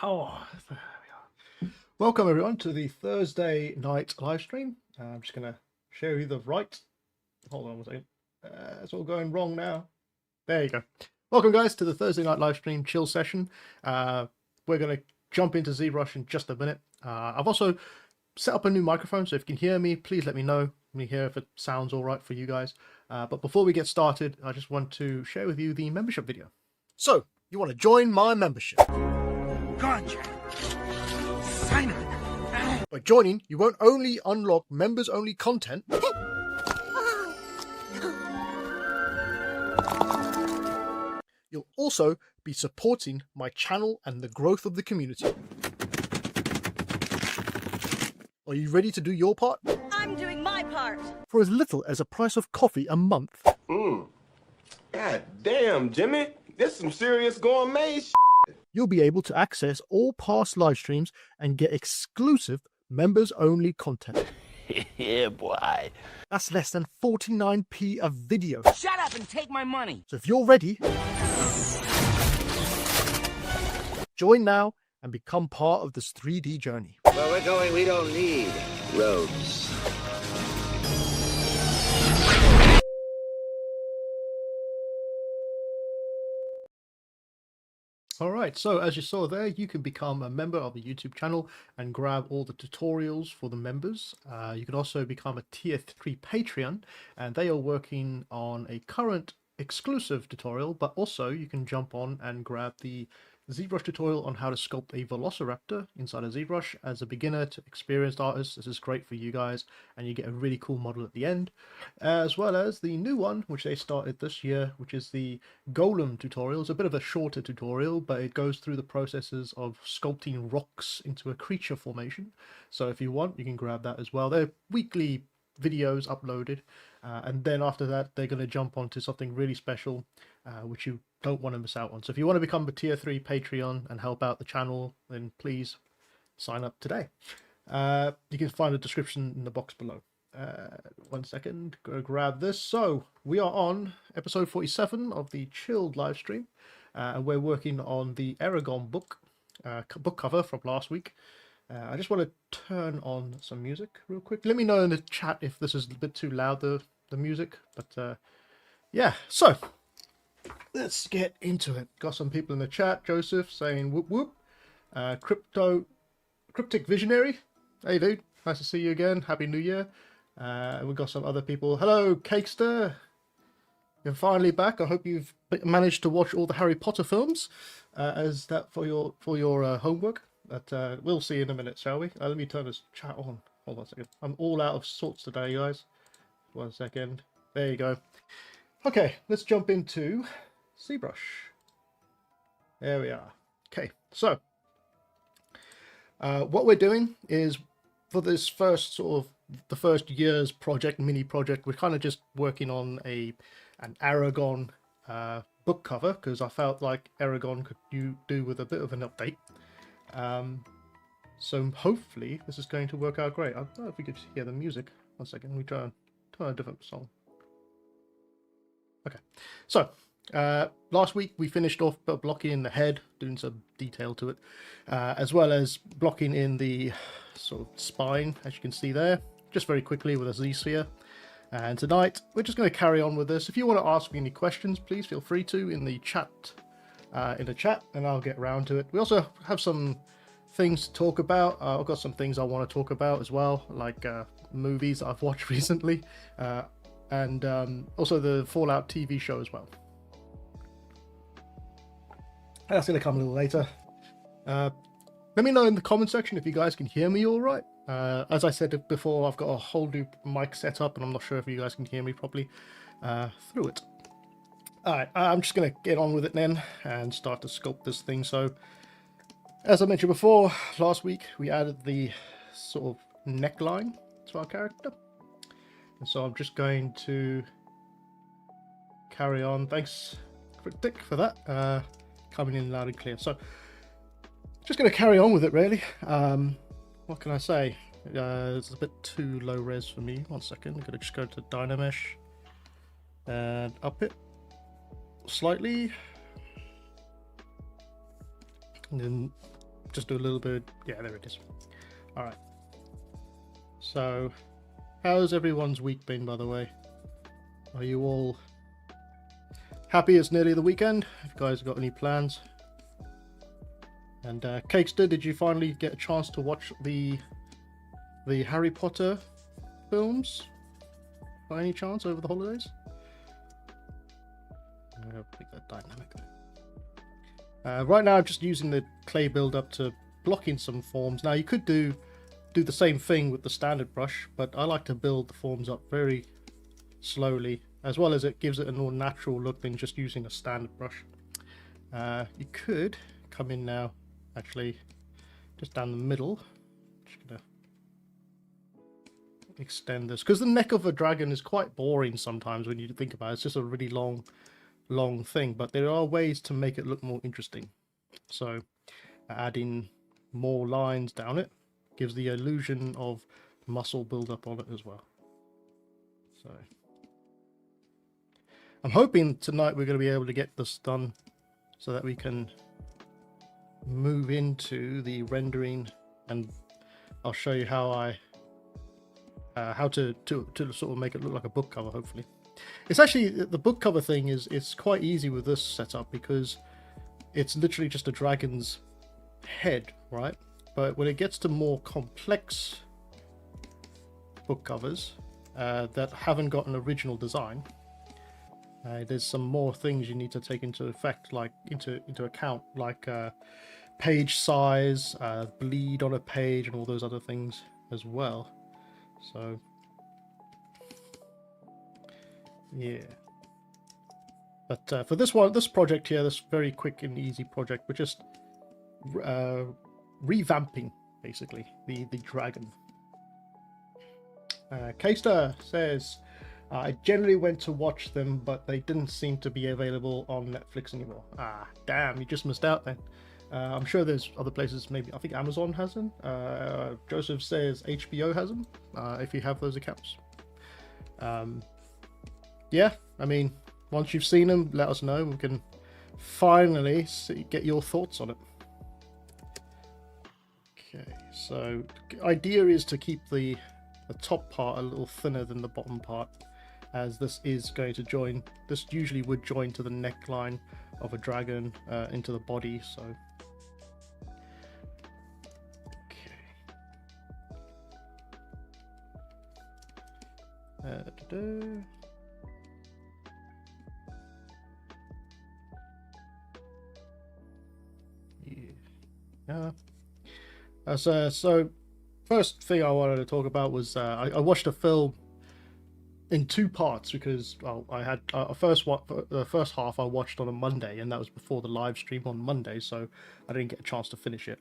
Oh, there we are. Welcome everyone to the Thursday night live stream. I'm just going to show you the right. Hold on one second. It's all going wrong now. There you go. Welcome guys to the Thursday night live stream chill session. We're going to jump into ZBrush in just a minute. I've also set up a new microphone, so if you can hear me, please let me know. Let me hear if it sounds all right for you guys. But before we get started, I just want to share with you the membership video. So, you want to join my membership? Gotcha. Sign up. By joining, you won't only unlock members-only content, you'll also be supporting my channel and the growth of the community. Are you ready to do your part? I'm doing my part. For as little as a price of coffee a month. God damn, Jimmy. This some serious gourmet shit. You'll be able to access all past live streams and get exclusive members-only content. Yeah, boy. That's less than 49p a video. Shut up and take my money. So if you're ready, join now and become part of this 3D journey. Where we're going, we don't need roads. Alright, so as you saw there, you can become a member of the YouTube channel and grab all the tutorials for the members. You can also become a tier 3 Patreon, and they are working on a current exclusive tutorial, but also you can jump on and grab the ZBrush tutorial on how to sculpt a velociraptor inside of ZBrush. As a beginner to experienced artist, this is great for you guys, and you get a really cool model at the end, as well as the new one which they started this year, which is the golem tutorial. It's a bit of a shorter tutorial, but it goes through the processes of sculpting rocks into a creature formation. So if you want, you can grab that as well. They're weekly videos uploaded, and then after that they're going to jump onto something really special, which you don't want to miss out on. So if you want to become a tier 3 Patreon and help out the channel, then please sign up today. You can find a description in the box below. 1 second, go grab this. So we are on episode 47 of the chilled live stream, and we're working on the Aragon book cover from last week. I just want to turn on some music real quick. Let me know in the chat if this is a bit too loud, the music. But yeah, so let's get into it. Got some people in the chat. Joseph saying whoop whoop. Cryptic Visionary. Hey dude, nice to see you again. Happy New Year. We've got some other people. Hello, Cakester. You're finally back. I hope you've managed to watch all the Harry Potter films as that for your homework. But we'll see in a minute, shall we? Let me turn this chat on. Hold on a second. I'm all out of sorts today, guys. 1 second. There you go. Okay, let's jump into ZBrush. There we are. Okay, so what we're doing is, for this first sort of the first year's project, mini project, we're kind of just working on an Aragon book cover, because I felt like Aragon could do with a bit of an update. So hopefully this is going to work out great. I don't know if we could hear the music. 1 second, we turn a different song. Okay, so last week we finished off blocking in the head, doing some detail to it, as well as blocking in the sort of spine, as you can see there, just very quickly with a Z-sphere. And tonight we're just going to carry on with this. If you want to ask me any questions, please feel free to in the chat. And I'll get around to it. We also have some things to talk about. I've got some things I want to talk about as well, like movies I've watched recently, and also the Fallout TV show as well. That's going to come a little later. Let me know in the comment section if you guys can hear me all right. As I said before, I've got a whole new mic set up, and I'm not sure if you guys can hear me properly through it. Alright, I'm just going to get on with it then and start to sculpt this thing. So, as I mentioned before, last week we added the sort of neckline to our character. And so I'm just going to carry on. Thanks, Cryptic, for that. Coming in loud and clear. So, just going to carry on with it, really. What can I say? It's a bit too low res for me. 1 second, I'm going to just go to Dynamesh and up it slightly, and then just do a little bit. Yeah, there it is. All right. So, how's everyone's week been, by the way? Are you all happy it's nearly the weekend? Have you guys got any plans? And Cakester, did you finally get a chance to watch the Harry Potter films by any chance over the holidays? I'm gonna pick that dynamic there. Right now I'm just using the clay build-up to block in some forms. Now you could do the same thing with the standard brush, but I like to build the forms up very slowly, as well as it gives it a more natural look than just using a standard brush. You could come in now, actually, just down the middle. Just gonna extend this, because the neck of a dragon is quite boring sometimes when you think about it. It's just a really long thing, but there are ways to make it look more interesting. So adding more lines down it gives the illusion of muscle build-up on it as well. So I'm hoping tonight we're going to be able to get this done so that we can move into the rendering, and I'll show you how to sort of make it look like a book cover. Hopefully, it's actually, the book cover thing it's quite easy with this setup, because it's literally just a dragon's head, right? But when it gets to more complex book covers that haven't got an original design, there's some more things you need to take into effect, like into account, like page size, bleed on a page, and all those other things as well. So yeah, but for this project here, this very quick and easy project, we're just revamping basically the dragon. Kster says, I generally went to watch them, but they didn't seem to be available on Netflix anymore. Ah, damn, you just missed out then. I'm sure there's other places, maybe, I think Amazon has them. Joseph says HBO has them, if you have those accounts. Yeah, I mean, once you've seen them, let us know. We can finally get your thoughts on it. Okay, so the idea is to keep the top part a little thinner than the bottom part, as this is going to join, this usually would join to the neckline of a dragon into the body. So okay, yeah. So first thing I wanted to talk about was I watched a film in two parts, because I had the first half I watched on a Monday, and that was before the live stream on Monday, so I didn't get a chance to finish it.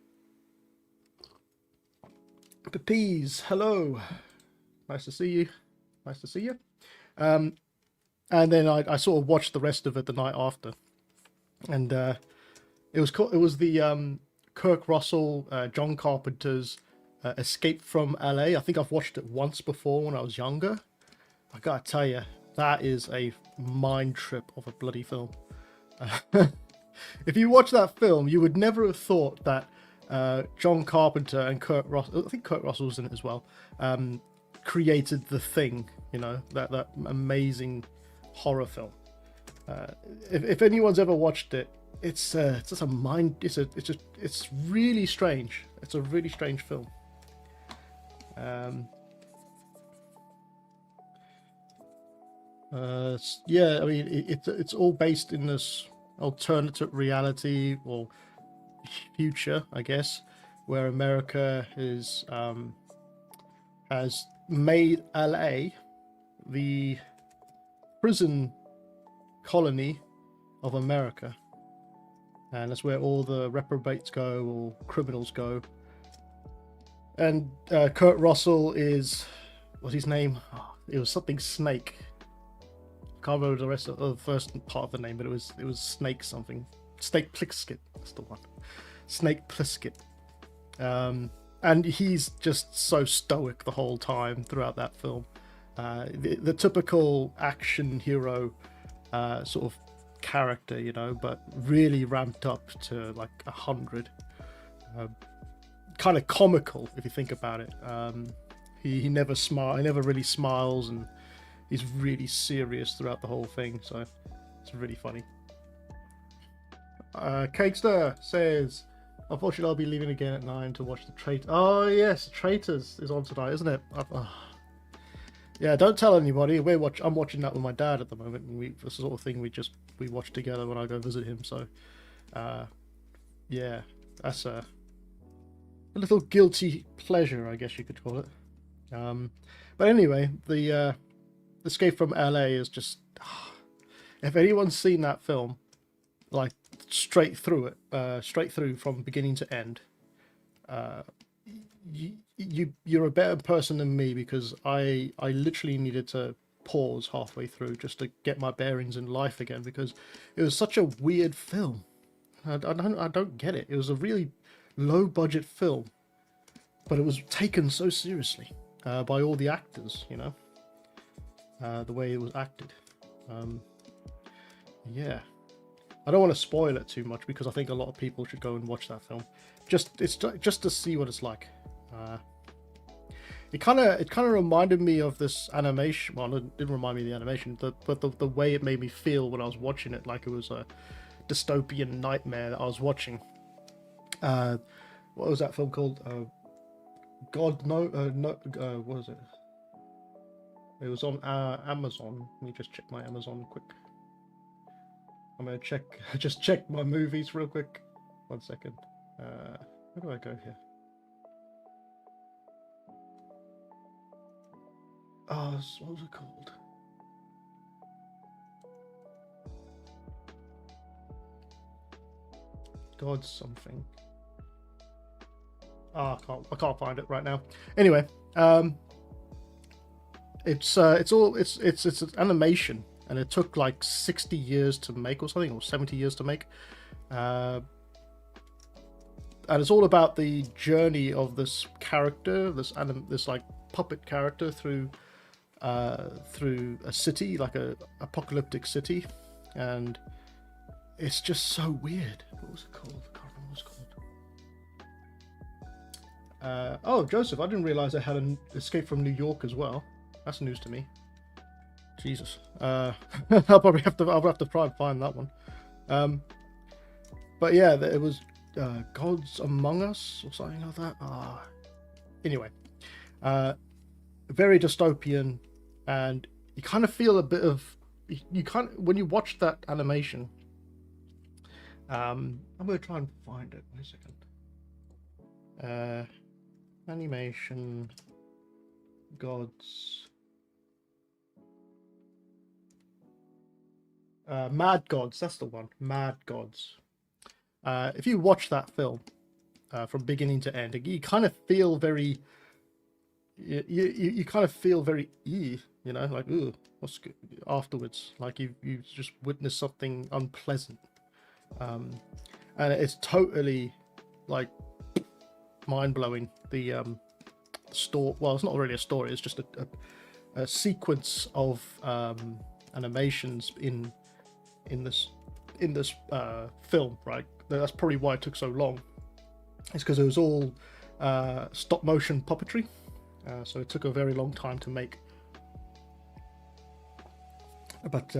Peas, hello, nice to see you. And then I sort of watched the rest of it the night after, and it was the Kirk Russell, John Carpenter's Escape from LA. I think I've watched it once before when I was younger. I gotta tell you, that is a mind trip of a bloody film. If you watch that film, you would never have thought that John Carpenter and Kurt Russell, I think Kurt Russell was in it as well, created The Thing, you know, that amazing horror film. If anyone's ever watched it, it's just a mind. It's really strange. It's a really strange film. Yeah, I mean, it's all based in this alternative reality or future, I guess, where America is has made LA the prison colony of America, and that's where all the reprobates go, or criminals go. And Kurt Russell is, what's his name? Oh, it was something Snake. Can't remember the rest of the first part of the name, but it was Snake something. Snake Plissken, that's the one. Snake Plissken. And he's just so stoic the whole time throughout that film. The typical action hero sort of character, you know, but really ramped up to like 100. kind of comical if you think about it. He never really smiles, and he's really serious throughout the whole thing, so it's really funny. Cakester says, unfortunately I'll be leaving again at 9 to watch the Traitor. Oh yes, Traitors is on tonight, isn't it? Yeah, don't tell anybody. I'm watching that with my dad at the moment, and the sort of thing we watch together when I go visit him. So, yeah, that's a little guilty pleasure, I guess you could call it. But anyway, the Escape from LA is just. If anyone's seen that film, like straight through from beginning to end, you're a better person than me, because I literally needed to pause halfway through just to get my bearings in life again, because it was such a weird film. I don't get it. It was a really low budget film, but it was taken so seriously by all the actors, you know, the way it was acted. Yeah, I don't want to spoil it too much, because I think a lot of people should go and watch that film, just to see what it's like. It kind of reminded me of this animation. Well, it didn't remind me of the animation, but the way it made me feel when I was watching it, like it was a dystopian nightmare that I was watching. What was that film called? What was it? It was on Amazon. Let me just check my Amazon quick. I'm gonna check my movies real quick. 1 second. Where do I go here? Oh, what was it called? God something. I can't find it right now. Anyway, it's an animation, and it took like 60 years to make or something, or 70 years to make. And it's all about the journey of this character, this like puppet character through a city, like a apocalyptic city, and it's just so weird. What was it called? I can't remember what it's called. Oh, Joseph, I didn't realize I had an Escape from New York as well. That's news to me. Jesus. I'll have to try and find that one. But yeah, it was Gods Among Us or something like that. Anyway, very dystopian, and you kind of feel a bit of when you watch that animation. I'm gonna try and find it. Wait a second. Animation Gods. Mad Gods. That's the one. Mad Gods. If you watch that film from beginning to end, you kind of feel very. You kind of feel very you know, like, ooh, what's good afterwards, like you just witnessed something unpleasant, and it's totally like mind-blowing. The story, well, it's not really a story, it's just a sequence of animations in this film, right? That's probably why it took so long. It's because it was all stop motion puppetry. So it took a very long time to make. But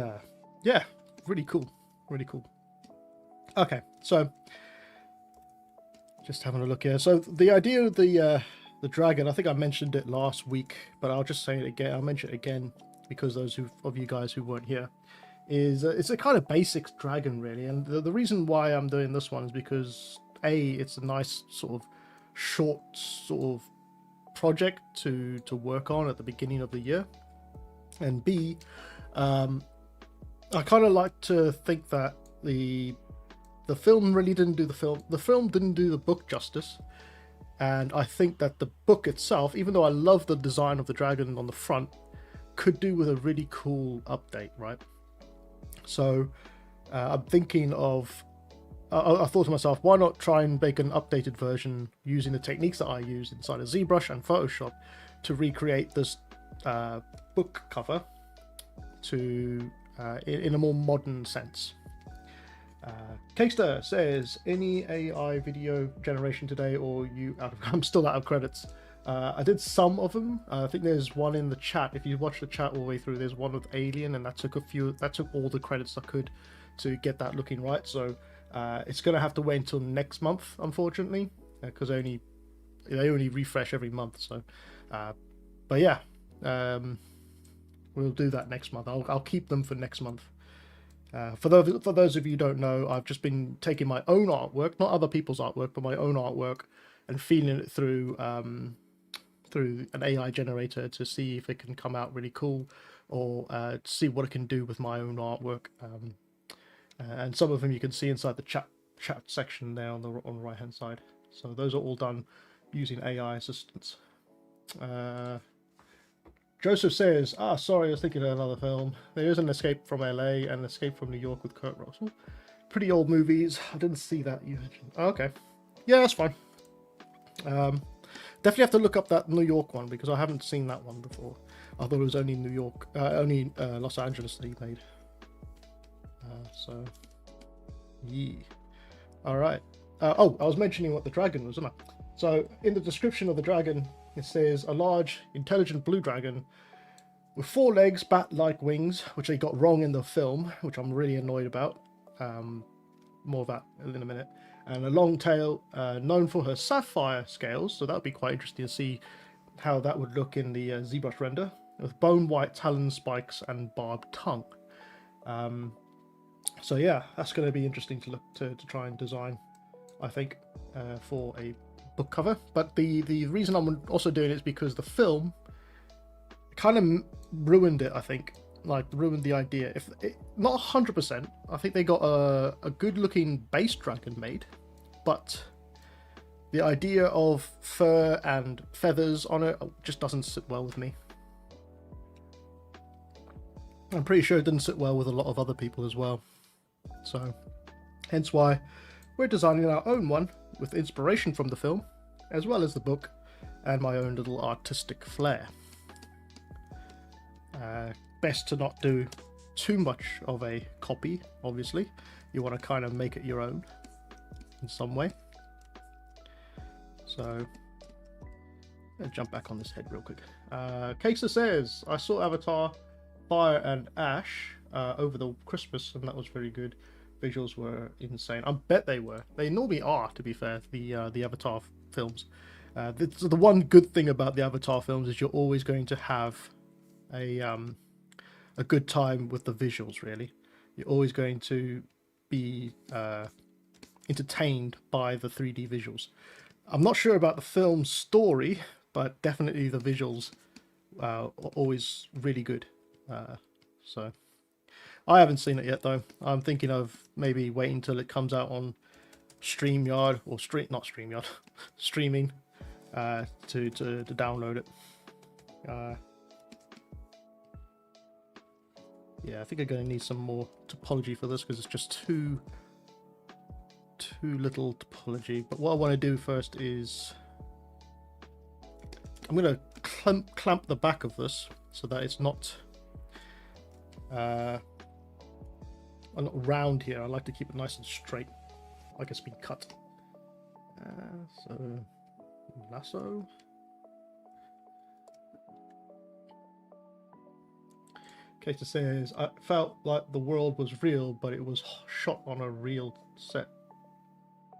yeah, really cool. Really cool. Okay, so just having a look here. So the idea of the dragon, I think I mentioned it last week, but I'll just say it again. I'll mention it again because those of you guys who weren't here, is it's a kind of basic dragon, really. And the reason why I'm doing this one is because it's a nice sort of short sort of project to work on at the beginning of the year, and B, I kind of like to think that the film really didn't do the film didn't do the book justice, and I think that the book itself, even though I love the design of the dragon on the front, could do with a really cool update, right? So I'm thinking of I thought to myself, why not try and make an updated version using the techniques that I use inside of ZBrush and Photoshop to recreate this book cover in a more modern sense. Cakester says, any AI video generation today, or I'm still out of credits. I did some of them. I think there's one in the chat. If you watch the chat all the way through, there's one with Alien, and that took all the credits I could to get that looking right. So it's gonna have to wait until next month, unfortunately, because they only refresh every month. So, but yeah, we'll do that next month. I'll keep them for next month. For those of you who don't know, I've just been taking my own artwork, not other people's artwork, but my own artwork, and feeding it through an AI generator to see if it can come out really cool, or to see what it can do with my own artwork. And some of them you can see inside the chat section there on the right hand side. So those are all done using AI assistance. Joseph says, sorry, I was thinking of another film. There is an Escape from LA and Escape from New York with Kurt Russell. Pretty old movies. I didn't see that you mentioned. Oh, okay. Yeah, that's fine. Definitely have to look up that New York one, because I haven't seen that one before. I thought it was only New York, only Los Angeles that he made. So, yeah. Alright. I was mentioning what the dragon was, wasn't I? So, in the description of the dragon, it says, a large, intelligent blue dragon with 4 legs, bat-like wings, which they got wrong in the film, which I'm really annoyed about. More of that in a minute. And a long tail, known for her sapphire scales, so that would be quite interesting to see how that would look in the ZBrush render, with bone-white talon spikes and barbed tongue. So yeah, that's going to be interesting to look to try and design, I think, for a book cover. But the reason I'm also doing it is because the film kind of ruined it, I think. Like, ruined the idea. If it, not 100%, I think they got a good looking base dragon made, but the idea of fur and feathers on it just doesn't sit well with me. I'm pretty sure it didn't sit well with a lot of other people as well. So hence why we're designing our own one with inspiration from the film, as well as the book, and my own little artistic flair. Best to not do too much of a copy, obviously. You want to kind of make it your own in some way. So, let's jump back on this head real quick. Kesa says, I saw Avatar, Fire and Ash over the Christmas, and that was very good. Visuals were insane. I bet they were. They normally are, to be fair, the Avatar films. The one good thing about the Avatar films is you're always going to have a good time with the visuals, really. You're always going to be entertained by the 3D visuals. I'm not sure about the film's story, but definitely the visuals are always really good. So I haven't seen it yet, though. I'm thinking of maybe waiting until it comes out on StreamYard, or streaming, to download it. Yeah, I think I'm going to need some more topology for this, because it's just too little topology. But what I want to do first is I'm going to clamp the back of this so that it's not round here. I like to keep it nice and straight, like it's been cut. So lasso. Kater says, I felt like the world was real, but it was shot on a real set.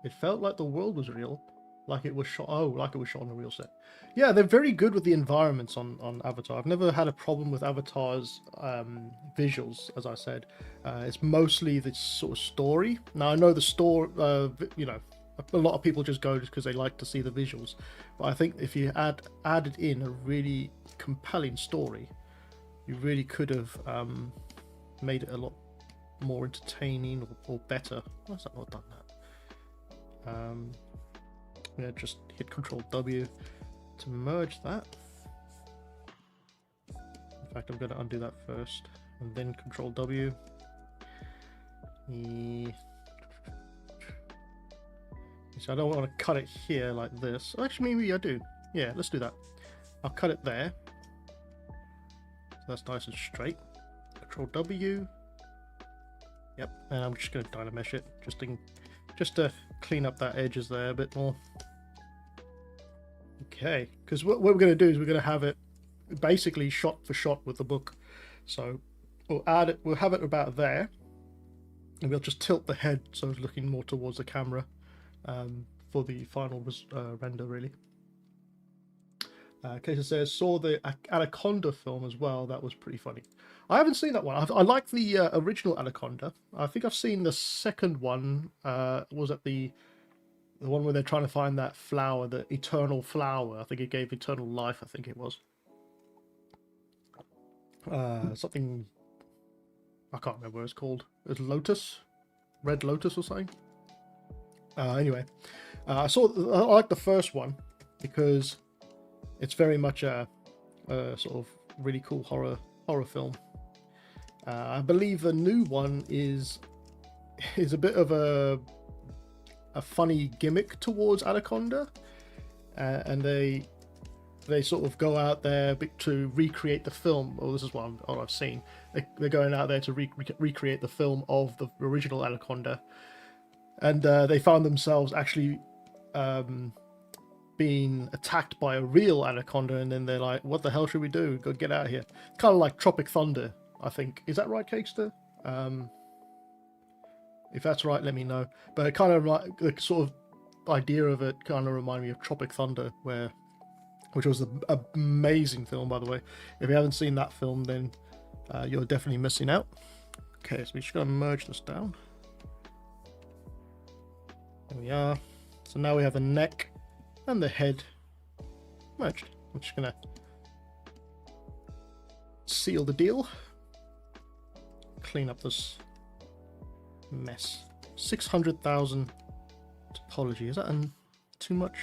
It felt like the world was real, like it was shot. Oh, like it was shot on a real set. Yeah, they're very good with the environments on Avatar. I've never had a problem with Avatar's visuals, as I said. It's mostly the sort of story. Now I know the story, you know, a lot of people just go just because they like to see the visuals. But I think if you added in a really compelling story, you really could have made it a lot more entertaining or better. Why has that not done that? Yeah, just hit Control W to merge that. In fact, I'm going to undo that first and then Control W. So I don't want to cut it here like this. Actually, maybe I do. Yeah, let's do that. I'll cut it there. So that's nice and straight. Control W. Yep, and I'm just going to dynamesh it just to clean up that edges there a bit more. Okay, because what we're going to do is we're going to have it basically shot for shot with the book. So we'll add it, we'll have it about there, and we'll just tilt the head so it's looking more towards the camera for the final render, really. Casey says, saw the Anaconda film as well. That was pretty funny. I haven't seen that one. I like the original Anaconda. I think I've seen the second one. Was it the one where they're trying to find that flower, the eternal flower? I think it gave eternal life. I think it was something. I can't remember what it's called. It's Lotus, Red Lotus or something. Anyway, I like the first one because it's very much a sort of really cool horror film. I believe the new one is a bit of a funny gimmick towards Anaconda, and they sort of go out there to recreate the film. Well, this is what I've seen. They're going out there to recreate the film of the original Anaconda, and they found themselves actually being attacked by a real anaconda, and then they're like, what the hell should we do? Go get out of here. Kind of like Tropic Thunder, I think. Is that right, Cakester? If that's right, let me know. But it kind of like the sort of idea of it kind of reminded me of Tropic Thunder, which was an amazing film, by the way. If you haven't seen that film, then you're definitely missing out. Okay, so we're just going to merge this down. There we are. So now we have the neck and the head merged. I'm just gonna seal the deal, clean up this mess. 600,000 topology. Is that too much?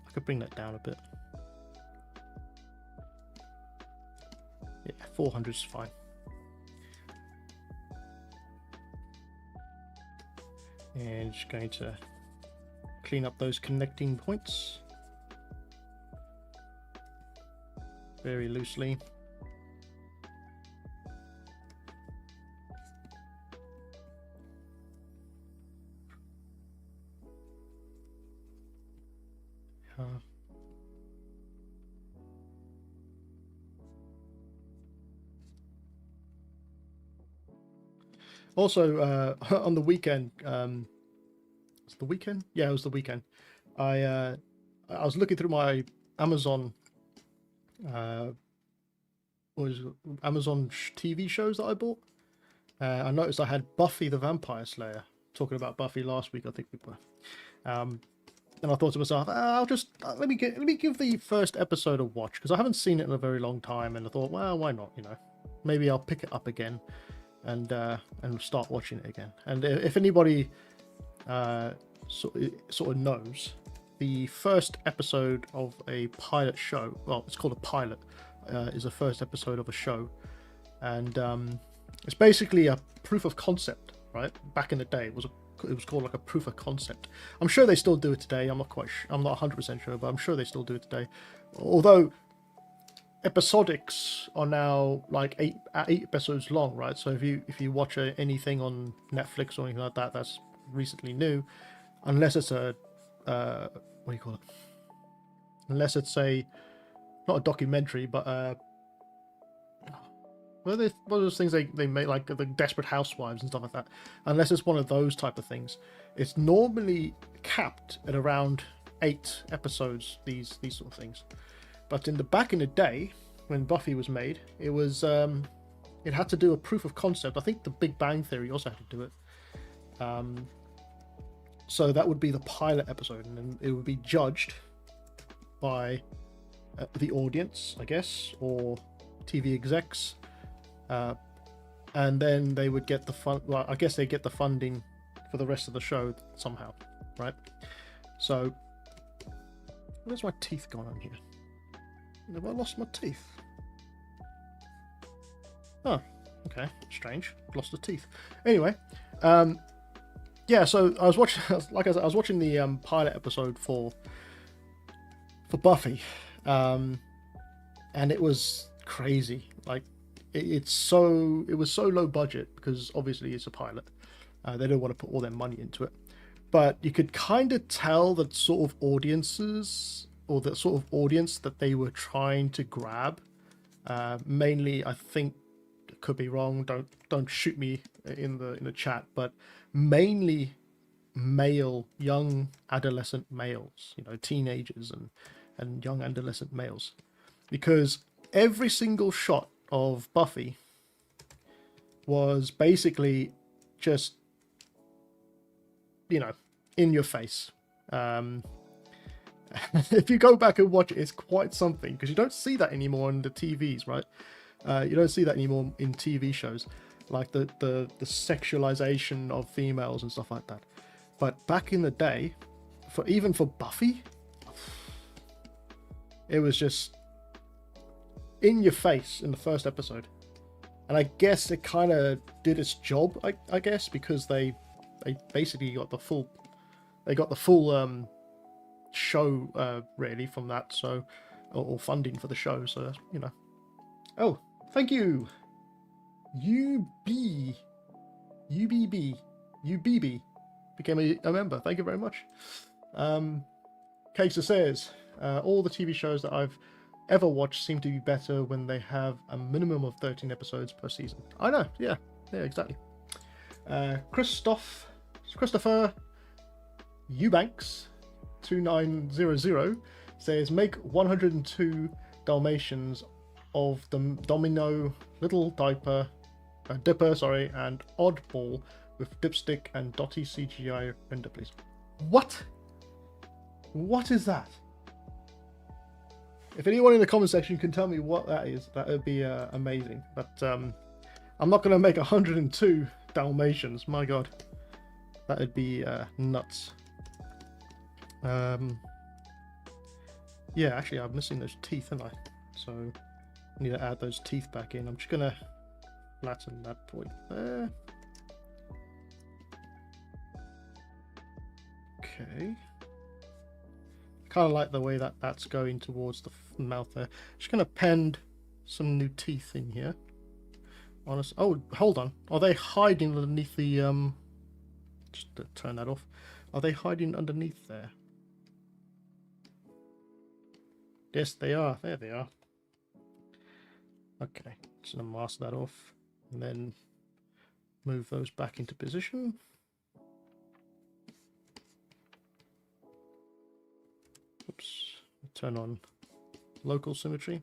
I could bring that down a bit. Yeah, 400 is fine. And just going to clean up those connecting points very loosely. Also, on the weekend, it's the weekend? Yeah, it was the weekend. I was looking through my Amazon TV shows that I bought. I noticed I had Buffy the Vampire Slayer. Talking about Buffy last week, I think we were. And I thought to myself, I'll just let me give the first episode a watch, because I haven't seen it in a very long time, and I thought, well, why not? You know, maybe I'll pick it up again and start watching it again. And if anybody sort of knows, the first episode of a pilot show, well, it's called a pilot, is the first episode of a show, and it's basically a proof of concept, right? Back in the day, it was called like a proof of concept. I'm sure they still do it today. I'm not 100% sure, but I'm sure they still do it today. Although episodics are now like eight episodes long, right? So if you watch anything on Netflix or anything like that, that's recently new, unless it's a what do you call it? Unless it's not a documentary, but what are those things they make, like the Desperate Housewives and stuff like that? Unless it's one of those type of things, it's normally capped at around 8 episodes. These sort of things. But back in the day, when Buffy was made, it was it had to do a proof of concept. I think The Big Bang Theory also had to do it. So that would be the pilot episode, and then it would be judged by the audience, I guess, or TV execs, and then they would get the fund. Well, I guess they get the funding for the rest of the show somehow, right? So, where's my teeth gone on here? Have I lost my teeth? Oh, okay, strange. Lost the teeth. Anyway, yeah. So I was watching, like I said, I was watching the pilot episode for Buffy, and it was crazy. Like, it was so low budget because obviously it's a pilot. They don't want to put all their money into it, but you could kind of tell that sort of audiences or the sort of audience that they were trying to grab. Mainly, I think, could be wrong. Don't shoot me in the chat, but mainly male, young adolescent males. You know, teenagers and young adolescent males, because every single shot of Buffy was basically just, you know, in your face. If you go back and watch it, it's quite something, because you don't see that anymore in the TVs, right? You don't see that anymore in TV shows, like the sexualization of females and stuff like that. But back in the day, even for Buffy, it was just in your face in the first episode. And I guess it kind of did its job, I guess, because they basically got the full show really from that, so or funding for the show, so that's, you know. Oh, thank you, UBB became a member. Thank you very much. Kesa says, all the TV shows that I've ever watched seem to be better when they have a minimum of 13 episodes per season. I know, yeah, exactly. Christopher Eubanks 2900 says, make 102 Dalmatians of the Domino, Little Dipper, and Oddball with Dipstick and Dotty CGI render, please. What is that? If anyone in the comment section can tell me what that is, that would be amazing. But I'm not going to make 102 Dalmatians. My God, that would be nuts. Yeah, actually, I'm missing those teeth, aren't I? So I need to add those teeth back in. I'm just going to flatten that point there. Okay. Kind of like the way that's going towards the mouth there. Just going to append some new teeth in here. Oh, hold on. Are they hiding underneath the just to turn that off? Are they hiding underneath there? Yes, they are. There they are. Okay, just gonna mask that off and then move those back into position. Oops, turn on local symmetry.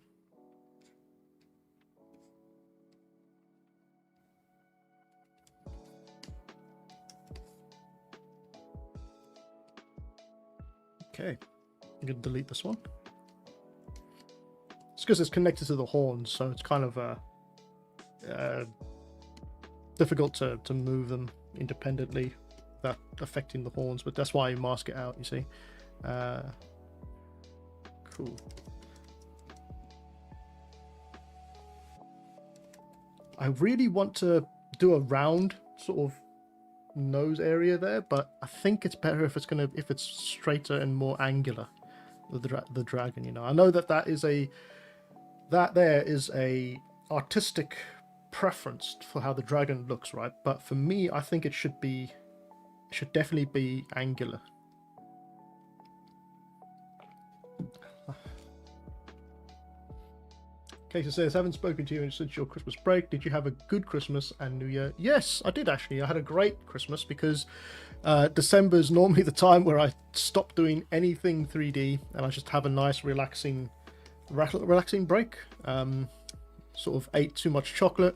Okay, I'm gonna delete this one. It's because it's connected to the horns, so it's kind of difficult to move them independently without affecting the horns, but that's why you mask it out, you see. Cool. I really want to do a round sort of nose area there, but I think it's better if it's straighter and more angular. The dragon, you know. I know that there is a artistic preference for how the dragon looks, right? But for me, I think it should definitely be angular. Casey says, haven't spoken to you since your Christmas break. Did you have a good Christmas and New Year? Yes, I did actually. I had a great Christmas because December is normally the time where I stop doing anything 3D and I just have a nice relaxing break. Sort of ate too much chocolate,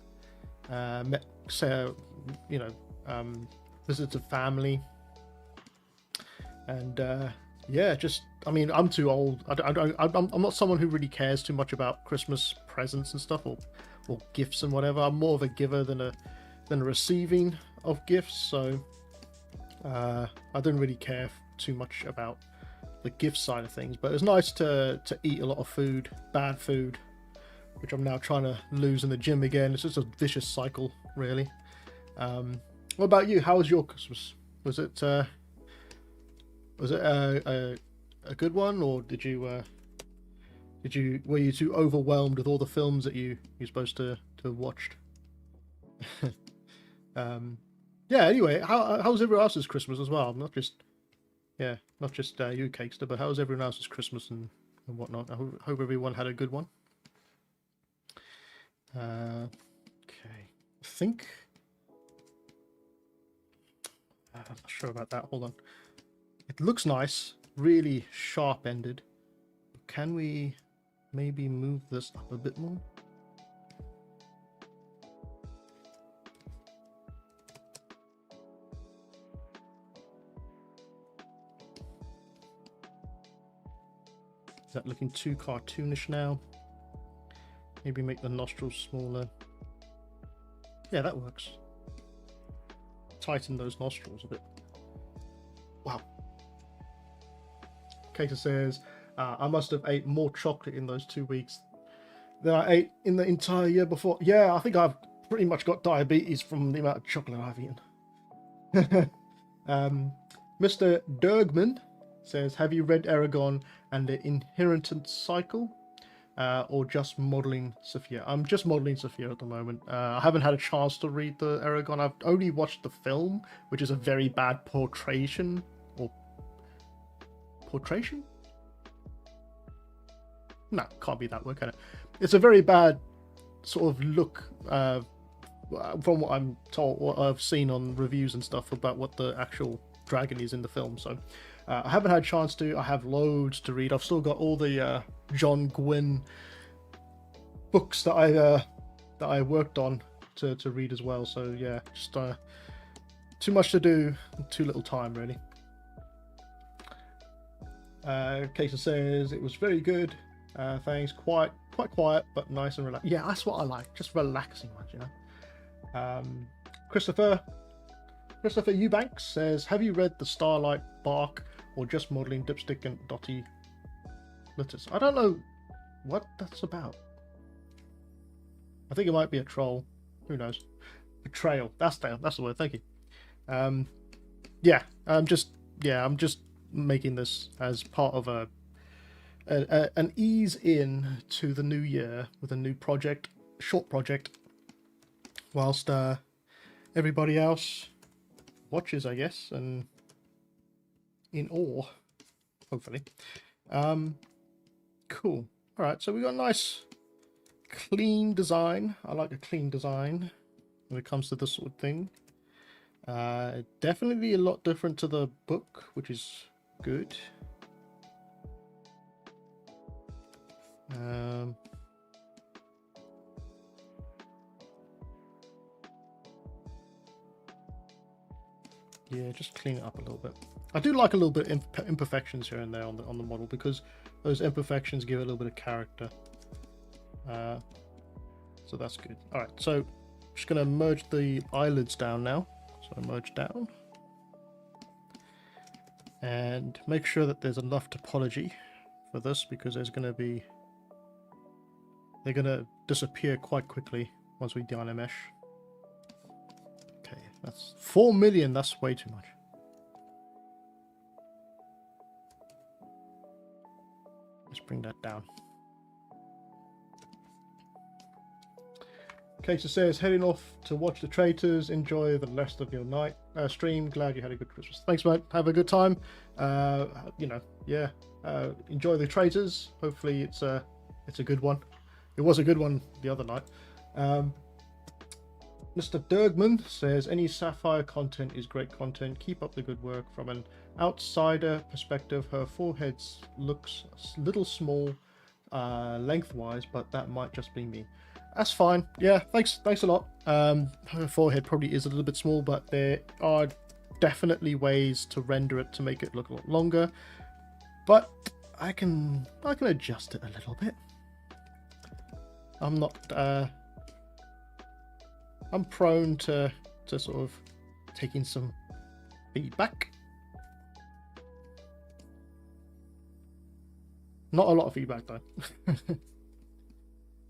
visited family, and yeah, just, I mean, I'm too old. I'm not someone who really cares too much about Christmas presents and stuff, or gifts and whatever. I'm more of a giver than a receiving of gifts, so I don't really care too much about the gift side of things. But it's nice to eat a lot of food, bad food, which I'm now trying to lose in the gym again. It's just a vicious cycle, really. What about you? How was your Christmas? Was it a good one, or were you too overwhelmed with all the films that you're supposed to have watched. Yeah. Anyway, how's everyone else's Christmas as well? Not just you, Cakester, but how's everyone else's Christmas and whatnot? I hope everyone had a good one. Okay, I think. I'm not sure about that. Hold on. It looks nice, really sharp-ended. Can we maybe move this up a bit more? Is that looking too cartoonish now? Maybe make the nostrils smaller. Yeah, that works. Tighten those nostrils a bit. Wow. Kater says, I must have ate more chocolate in those 2 weeks than I ate in the entire year before. Yeah, I think I've pretty much got diabetes from the amount of chocolate I've eaten. Mr. Dergman says, have you read Aragon and the Inheritance Cycle? Or just modeling Sophia? I'm just modeling Sophia at the moment. I haven't had a chance to read the Aragon. I've only watched the film, which is a very bad portrayal. Portrayal? No, can't be that word, can it? It's a very bad sort of look from what I'm told, what I've seen on reviews and stuff about what the actual dragon is in the film. So I haven't had a chance to. I have loads to read. I've still got all the John Gwynne books that I worked on to read as well. So yeah, just too much to do, too little time really. Kaser says it was very good. Thanks. Quite quiet, but nice and relaxed. Yeah, that's what I like. Just relaxing ones, you know. Christopher Eubanks says, have you read the Starlight Bark or just modeling Dipstick and Dotty Litters? I don't know what that's about. I think it might be a troll. Who knows? Betrayal. That's the word. Thank you. Yeah, I'm just making this as part of an ease in to the new year with a new project, short project, whilst everybody else watches, I guess, and in awe, hopefully. Cool. All right, so we got a nice clean design. I like a clean design when it comes to this sort of thing. Definitely a lot different to the book, which is good. Yeah, just clean it up a little bit. I do like a little bit of imperfections here and there on the model, because those imperfections give it a little bit of character. So that's good. All right, so just gonna merge the eyelids down now. So merge down and make sure that there's enough topology for this, because they're gonna disappear quite quickly once we dynamesh. Okay, that's 4 million. That's way too much. Let's bring that down. Kaser says, heading off to watch the Traitors. Enjoy the rest of your night stream. Glad you had a good Christmas. Thanks, mate. Have a good time. Enjoy the Traitors. Hopefully it's a good one. It was a good one the other night. Mr. Dergman says, any Sapphire content is great content. Keep up the good work. From an outsider perspective, her forehead looks a little small lengthwise, but that might just be me. That's fine. Yeah, thanks a lot. Her forehead probably is a little bit small, but there are definitely ways to render it to make it look a lot longer. But I can adjust it a little bit. I'm not I'm prone to sort of taking some feedback. Not a lot of feedback though.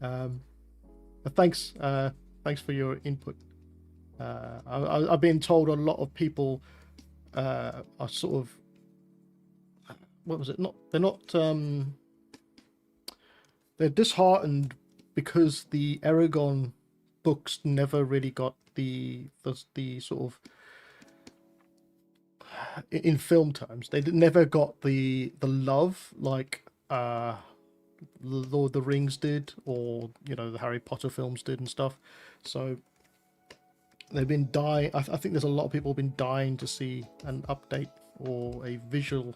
But thanks for your input. I've been told a lot of people are sort of, what was it? They're disheartened because the Aragon books never really got the sort of, in film terms, they never got the love like Lord of the Rings did, or you know, the Harry Potter films did and stuff. So they've been dying. I think there's a lot of people been dying to see an update or a visual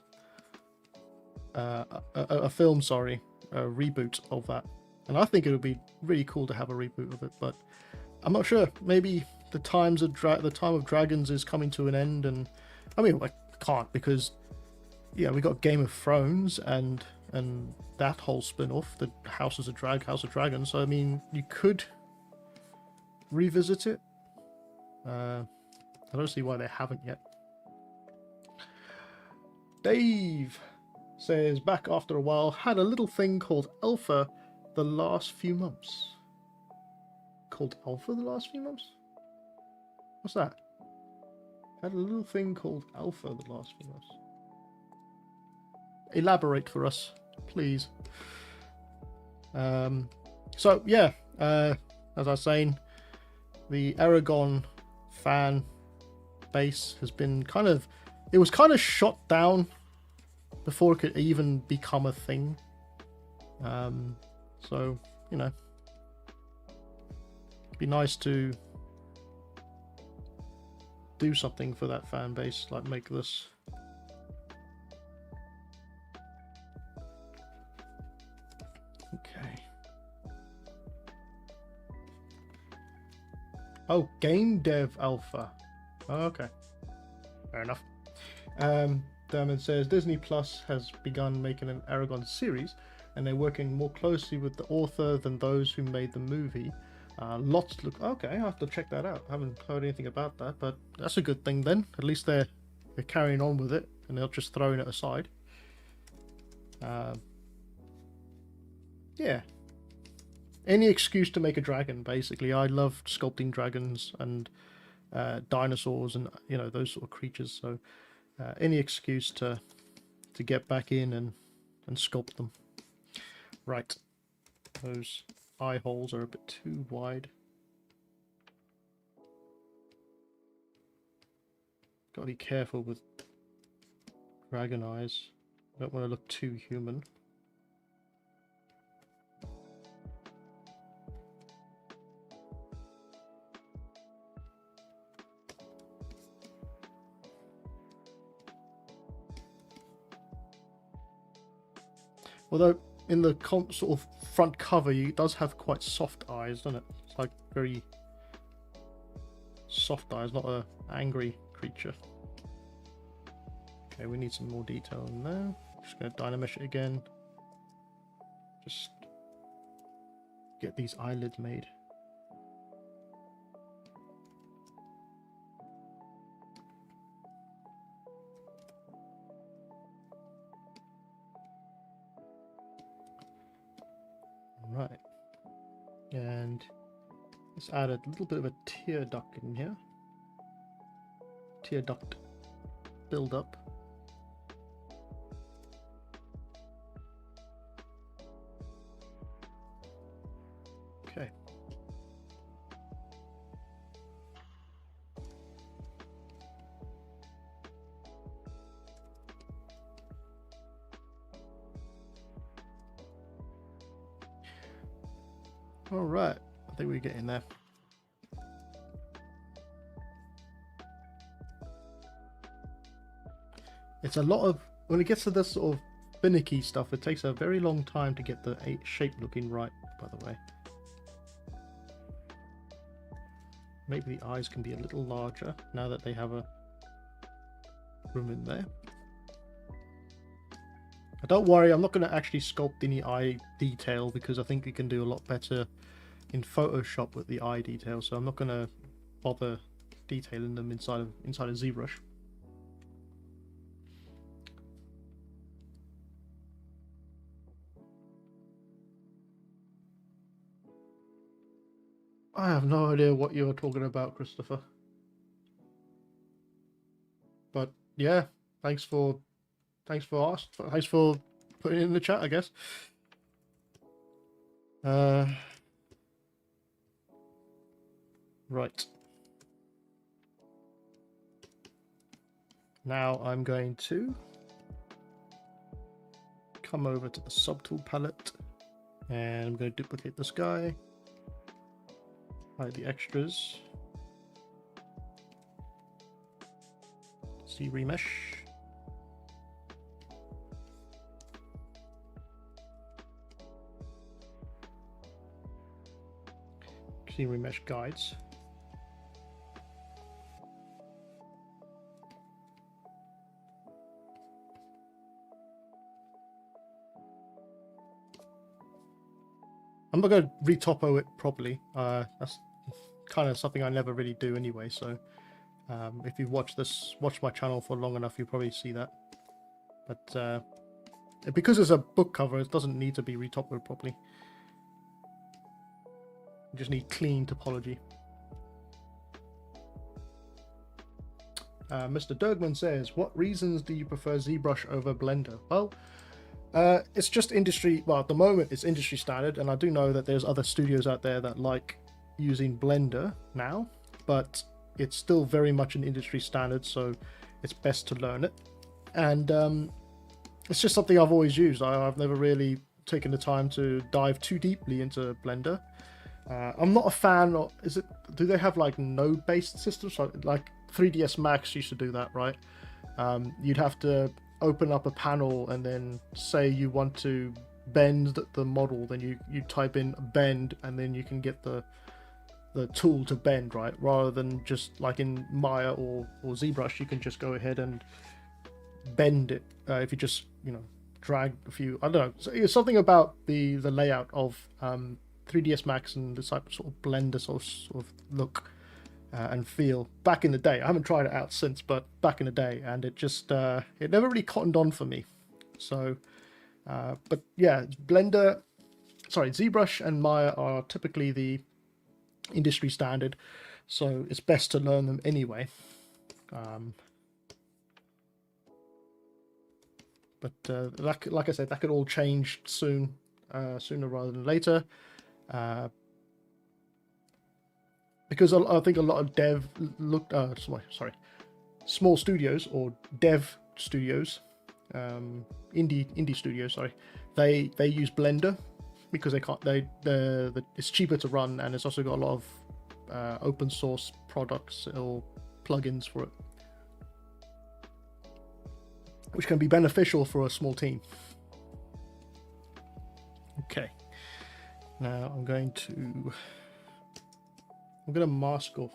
a film, sorry, a reboot of that. And I think it would be really cool to have a reboot of it, but I'm not sure. Maybe the time of dragons is coming to an end, and I mean, I can't, because yeah, we got Game of Thrones and that whole spin-off, the House of Dragons. So I mean, you could revisit it. I don't see why they haven't yet. Dave says, back after a while, had a little thing called Alpha the last few months. Called Alpha the last few months? What's that? Had a little thing called Alpha the last few months. Elaborate for us, please. So yeah, as I was saying, the Aragon fan base has been it was kind of shot down before it could even become a thing. So, you know, it'd be nice to do something for that fan base, like make this. Okay. Oh, Game Dev Alpha. Oh, okay. Fair enough. Dermot says Disney Plus has begun making an Aragon series, and they're working more closely with the author than those who made the movie. Lots look okay. I have to check that out. I haven't heard anything about that, but that's a good thing then. At least they're carrying on with it, and they're just throwing it aside. Yeah. Any excuse to make a dragon, basically. I love sculpting dragons and dinosaurs and, you know, those sort of creatures. So any excuse to get back in and sculpt them. Right. Those eye holes are a bit too wide. Gotta be careful with dragon eyes. Don't want to look too human. Although in the sort of front cover, it does have quite soft eyes, doesn't it? It's like very soft eyes, not an angry creature. Okay, we need some more detail in there. Just going to dynamesh it again. Just get these eyelids made. Right, and let's add a little bit of a tear duct in here. Tear duct build up. Okay. All right, I think we're getting there. It's a lot of, when it gets to this sort of finicky stuff, it takes a very long time to get the shape looking right, by the way. Maybe the eyes can be a little larger now that they have a room in there. Don't worry, I'm not going to actually sculpt any eye detail because I think we can do a lot better in Photoshop with the eye detail, so I'm not going to bother detailing them inside of ZBrush. I have no idea what you're talking about, Christopher. But yeah, thanks for putting it in the chat, I guess. Right. Now I'm going to come over to the subtool palette and I'm going to duplicate this guy, hide the extras, ZBrush, ZBrush guides. I'm not going to retopo it properly. That's kind of something I never really do anyway. So if you've watched my channel for long enough, you'll probably see that. But because it's a book cover, it doesn't need to be retopoed properly. You just need clean topology. Mr. Dergman says, what reasons do you prefer ZBrush over Blender? Well, it's just industry, well at the moment it's industry standard, and I do know that there's other studios out there that like using Blender now, but it's still very much an industry standard, so it's best to learn it. And it's just something I've always used. I've never really taken the time to dive too deeply into Blender. I'm not a fan of, do they have like node based systems? Like 3ds Max used to do that, right? You'd have to open up a panel and then say you want to bend the model, then you type in bend and then you can get the tool to bend, right? Rather than just like in Maya or ZBrush, you can just go ahead and bend it if you just, you know, drag a few, I don't know, so it's something about the layout of 3ds Max and the sort of Blender sort of look and feel back in the day. I haven't tried it out since, but back in the day, and it just it never really cottoned on for me. So but yeah, ZBrush and Maya are typically the industry standard, so it's best to learn them anyway. But like I said, that could all change soon, sooner rather than later. Because I think a lot of small studios or dev studios, indie studios, sorry, they use Blender because it's cheaper to run, and it's also got a lot of open source products or plugins for it, which can be beneficial for a small team. Okay, now I'm going to mask off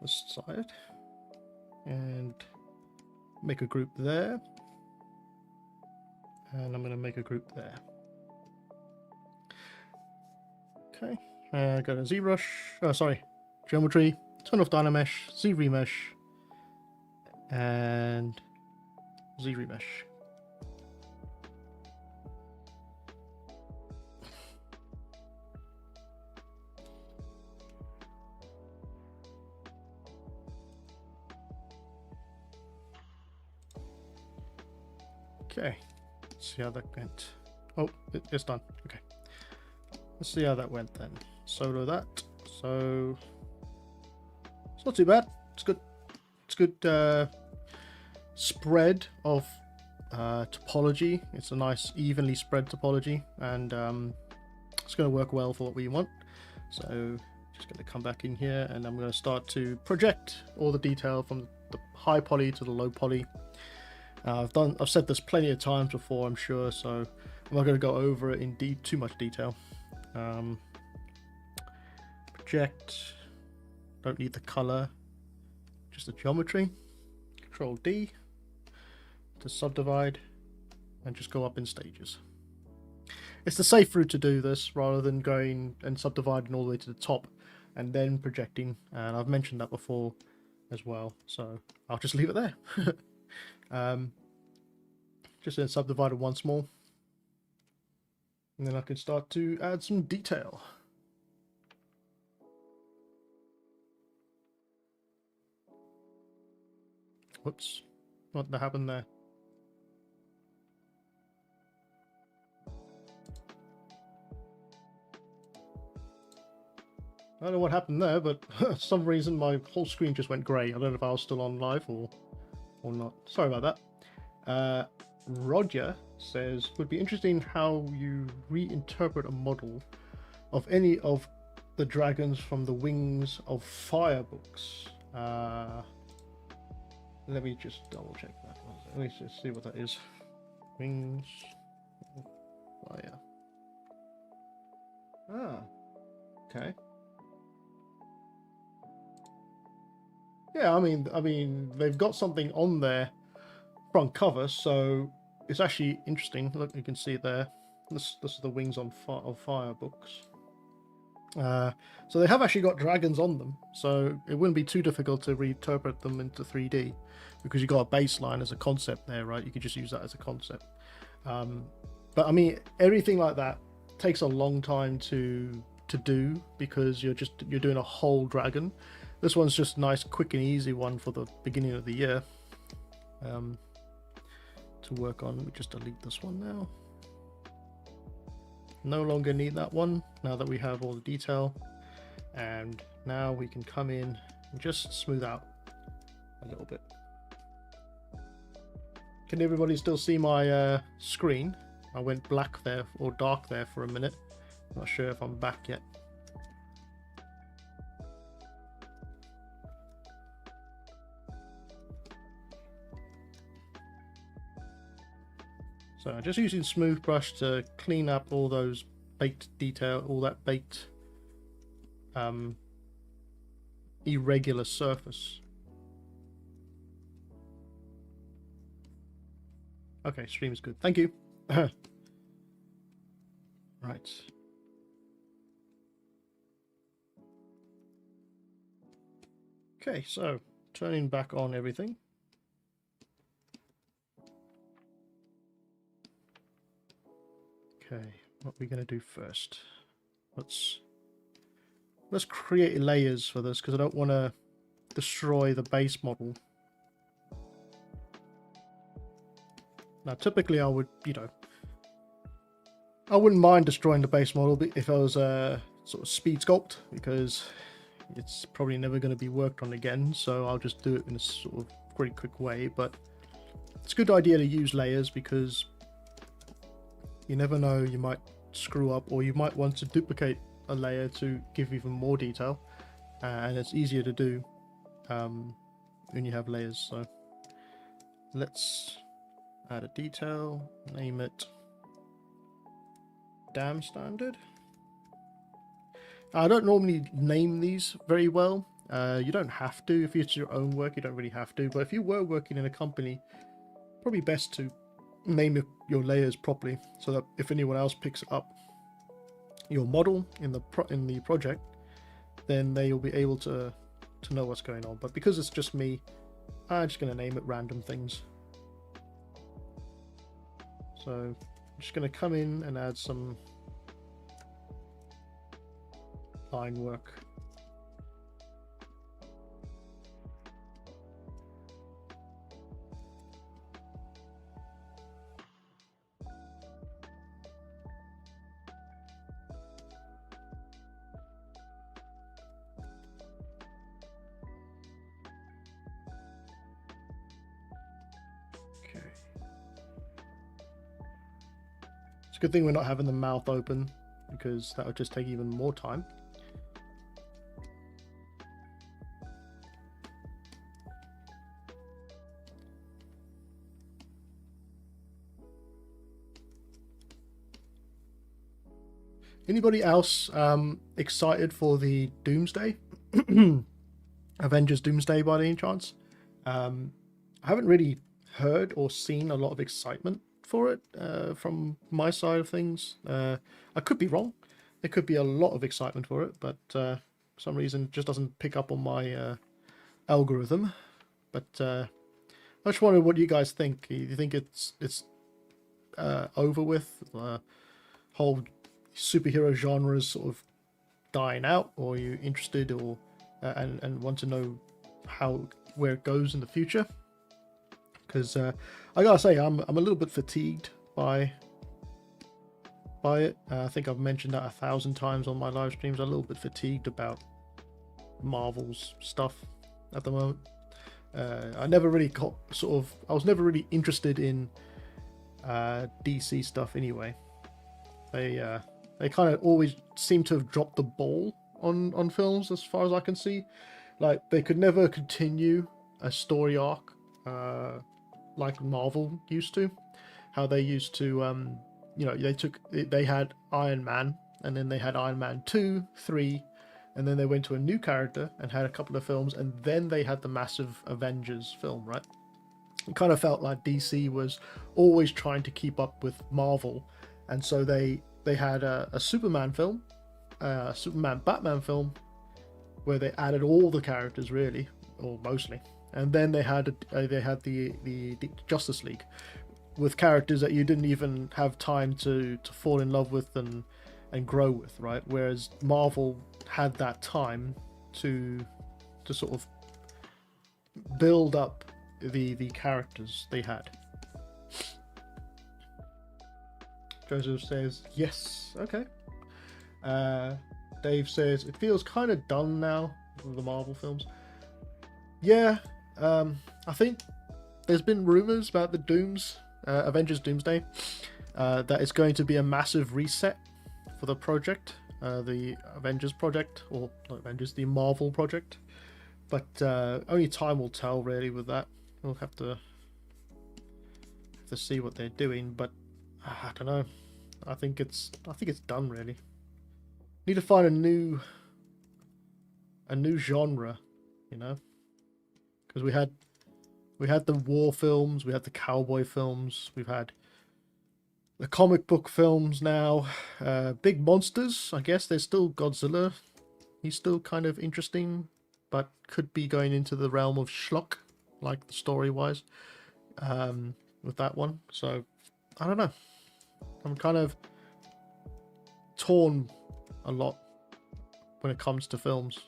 this side and make a group there, and I'm going to make a group there. Okay, go to ZBrush, Geometry, turn off Dynamesh, ZBrush, and ZBrush. Okay, let's see how that went. Oh, it's done. Okay, let's see how that went then. Solo that. So it's not too bad. It's good. It's good spread of topology. It's a nice evenly spread topology, and it's going to work well for what we want. So just going to come back in here, and I'm going to start to project all the detail from the high poly to the low poly. I've said this plenty of times before, I'm sure, so I'm not going to go over it in too much detail. Project, don't need the color, just the geometry. Control D to subdivide, and just go up in stages. It's the safe route to do this, rather than going and subdividing all the way to the top and then projecting, and I've mentioned that before as well, so I'll just leave it there. Just then subdivide it once more, and then I can start to add some detail. Whoops, what happened there? I don't know what happened there, but for some reason my whole screen just went grey. I don't know if I was still on live or not. Sorry about that. Roger says, would be interesting how you reinterpret a model of any of the dragons from the Wings of Fire books. Let me just double check that. Let me just see what that is. Wings of Fire. Ah, okay. Yeah, I mean, they've got something on their front cover, so it's actually interesting. Look, you can see it there. This is the Wings of Fire books. So they have actually got dragons on them, so it wouldn't be too difficult to reinterpret them into 3D because you've got a baseline as a concept there, right? You could just use that as a concept. But I mean, everything like that takes a long time to do because you're doing a whole dragon. This one's just a nice, quick and easy one for the beginning of the year to work on. Let me just delete this one now. No longer need that one now that we have all the detail, and now we can come in and just smooth out a little bit. Can everybody still see my screen? I went black there or dark there for a minute. Not sure if I'm back yet. So I'm just using Smooth Brush to clean up all those baked detail, all that baked irregular surface. Okay, stream is good. Thank you. Right. Okay, so turning back on everything. Okay, what are we going to do first? Let's create layers for this because I don't want to destroy the base model. Now, typically I would, I wouldn't mind destroying the base model if I was sort of speed sculpt, because it's probably never going to be worked on again. So I'll just do it in a sort of very quick way. But it's a good idea to use layers because you never know, you might screw up, or you might want to duplicate a layer to give even more detail, and it's easier to do when you have layers. So let's add a detail, name it Dam Standard. I don't normally name these very well. You don't have to. If it's your own work, you don't really have to, but if you were working in a company, probably best to name your layers properly so that if anyone else picks up your model in the project, then they will be able to know what's going on. But because it's just me, I'm just going to name it random things. So I'm just going to come in and add some line work. Good thing we're not having the mouth open, because that would just take even more time. Anybody else excited for the Doomsday? Avengers Doomsday by any chance? I haven't really heard or seen a lot of excitement for it from my side of things. I could be wrong. There could be a lot of excitement for it, but for some reason it just doesn't pick up on my algorithm. But I just wondered what you guys think. Do you think it's over with? Whole superhero genres sort of dying out, or are you interested, or and want to know where it goes in the future? Because I gotta say, I'm a little bit fatigued by it. I think I've mentioned that 1,000 times on my live streams. I'm a little bit fatigued about Marvel's stuff at the moment. I never really got I was never really interested in DC stuff anyway. They kind of always seem to have dropped the ball on films, as far as I can see. Like, they could never continue a story arc like Marvel used to. How they used to, you know, they had Iron Man, and then they had Iron Man 2, 3, and then they went to a new character and had a couple of films, and then they had the massive Avengers film, right? It kind of felt like DC was always trying to keep up with Marvel, and so they had a Superman film, a Superman Batman film, where they added all the characters really, or mostly, and then they had the Justice League with characters that you didn't even have time to fall in love with and grow with, right? Whereas Marvel had that time to sort of build up the characters they had. Joseph says yes. Okay. Dave says it feels kind of done now with the Marvel films. Yeah, I think there's been rumors about the Avengers Doomsday, that it's going to be a massive reset for the project, the Avengers project, or not Avengers, the Marvel project. But only time will tell, really, with that. We'll have to see what they're doing. But I don't know. I think it's done, really. Need to find a new genre, you know, because we had the war films, we had the cowboy films, we've had the comic book films now. Big monsters, I guess. There's still Godzilla. He's still kind of interesting, but could be going into the realm of schlock, like the story-wise, with that one. So, I don't know. I'm kind of torn a lot when it comes to films.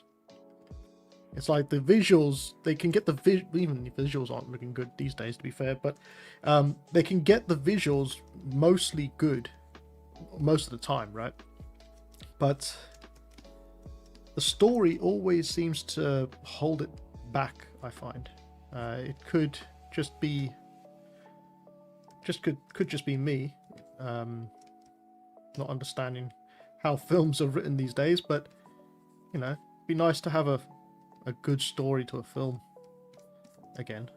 It's like the visuals, they can get even the visuals aren't looking good these days, to be fair, but they can get the visuals mostly good most of the time, right? But the story always seems to hold it back, I find. It could just be could just be me not understanding how films are written these days, but you know, it'd be nice to have a good story to a film again,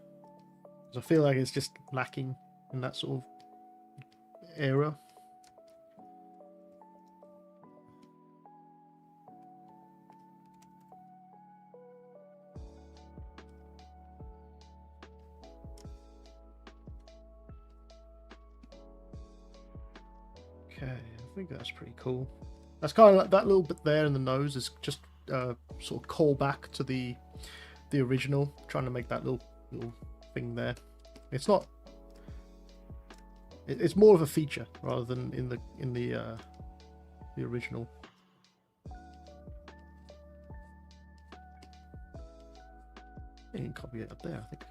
because I feel like it's just lacking in that sort of era. Okay, I think that's pretty cool. That's kind of like that little bit there in the nose is just sort of call back to the original, trying to make that little thing there. It's not. It's more of a feature rather than in the original. You can copy it up there, I think.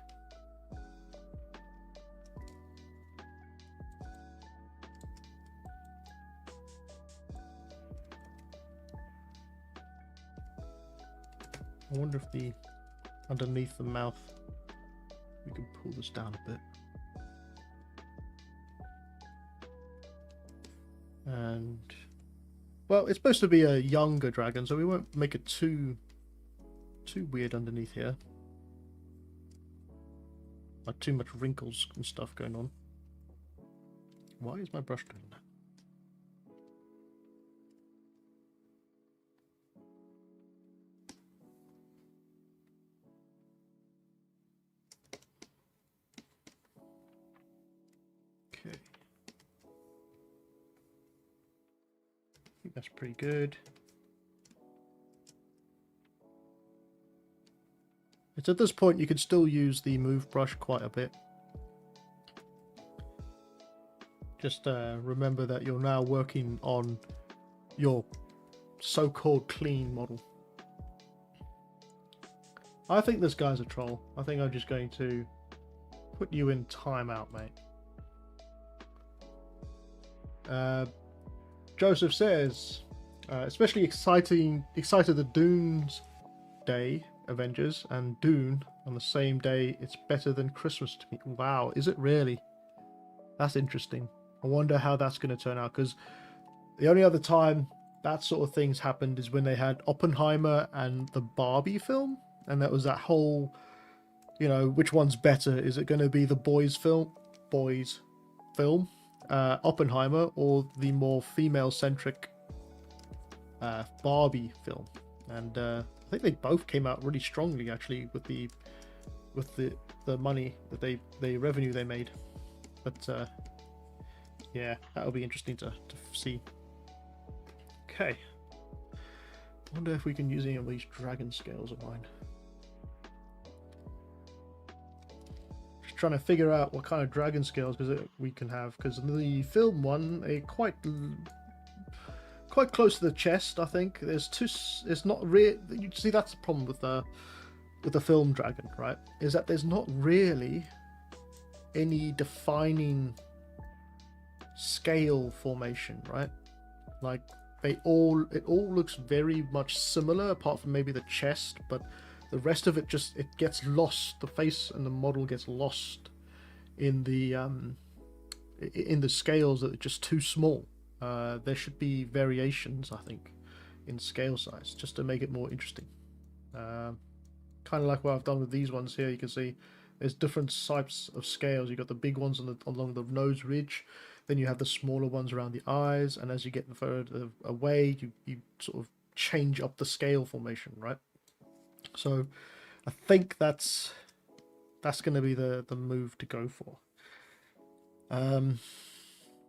I wonder if underneath the mouth, we can pull this down a bit. And, well, it's supposed to be a younger dragon, so we won't make it too weird underneath here. Like too much wrinkles and stuff going on. Why is my brush doing that? That's pretty good. It's at this point you can still use the move brush quite a bit. Just remember that you're now working on your so-called clean model. I think this guy's a troll. I think I'm just going to put you in timeout, mate. Joseph says, especially excited the Dunes day, Avengers, and Dune on the same day. It's better than Christmas to me. Wow, is it really? That's interesting. I wonder how that's going to turn out, because the only other time that sort of things happened is when they had Oppenheimer and the Barbie film, and that was that whole, you know, which one's better? Is it going to be the boys film, Oppenheimer, or the more female-centric Barbie film? And I think they both came out really strongly, actually, with the money that the revenue they made. But yeah, that'll be interesting to see. Okay, wonder if we can use any of these dragon scales of mine. Just trying to figure out what kind of dragon scales we can have, because the film one, they quite close to the chest. I think there's two. It's not real. You see, that's the problem with the film dragon, right? Is that there's not really any defining scale formation, right? Like it all looks very much similar, apart from maybe the chest, but the rest of it it gets lost. The face and the model gets lost in the scales that are just too small. There should be variations, I think, in scale size, just to make it more interesting. Kind of like what I've done with these ones here. You can see there's different types of scales. You've got the big ones along the nose ridge, then you have the smaller ones around the eyes, and as you get further away, you sort of change up the scale formation, right? So I think that's going to be the move to go for.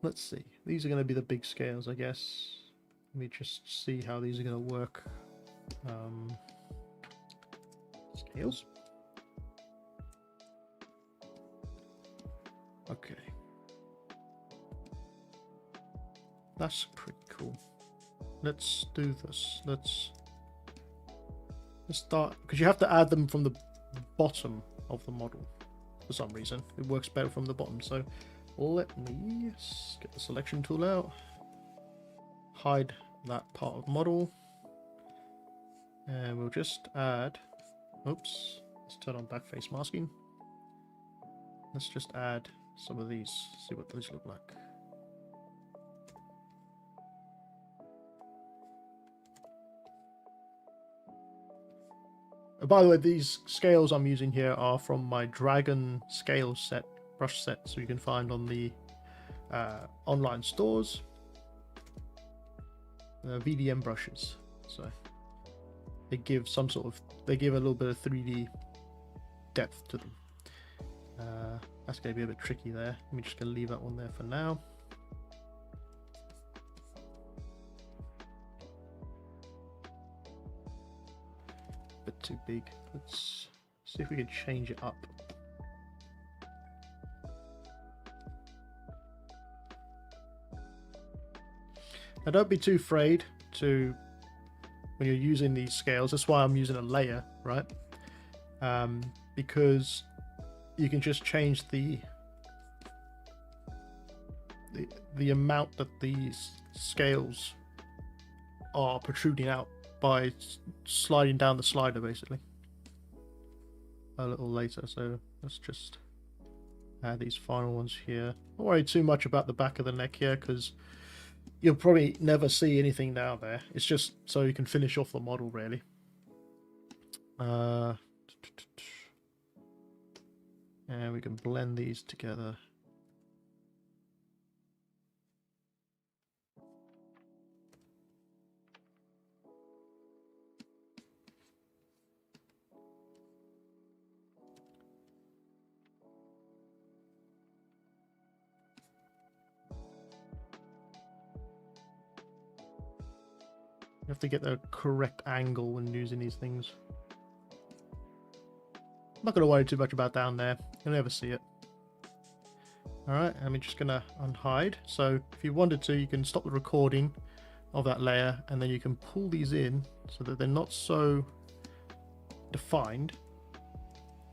Let's see. These are going to be the big scales, I guess. Let me just see how these are going to work. Scales. Okay. That's pretty cool. Let's do this. Let's start, because you have to add them from the bottom of the model for some reason. It works better from the bottom. So let me get the selection tool out, hide that part of model, and we'll just add, oops, let's turn on back face masking. Let's just add some of these, see what these look like. By the way, these scales I'm using here are from my Dragon scale set, brush set, so you can find on the online stores. VDM brushes, so they give they give a little bit of 3D depth to them. That's going to be a bit tricky there. I'm just going to leave that one there for now. Bit too big. Let's see if we can change it up. Now don't be too afraid to, when you're using these scales, that's why I'm using a layer, right? Because you can just change the amount that these scales are protruding out by sliding down the slider, basically, a little later. So let's just add these final ones here. Don't worry too much about the back of the neck here, because you'll probably never see anything down there. It's just so you can finish off the model, really. And we can blend these together. You have to get the correct angle when using these things. I'm not going to worry too much about down there. You'll never see it. Alright, I'm just going to unhide. So if you wanted to, you can stop the recording of that layer, and then you can pull these in so that they're not so defined.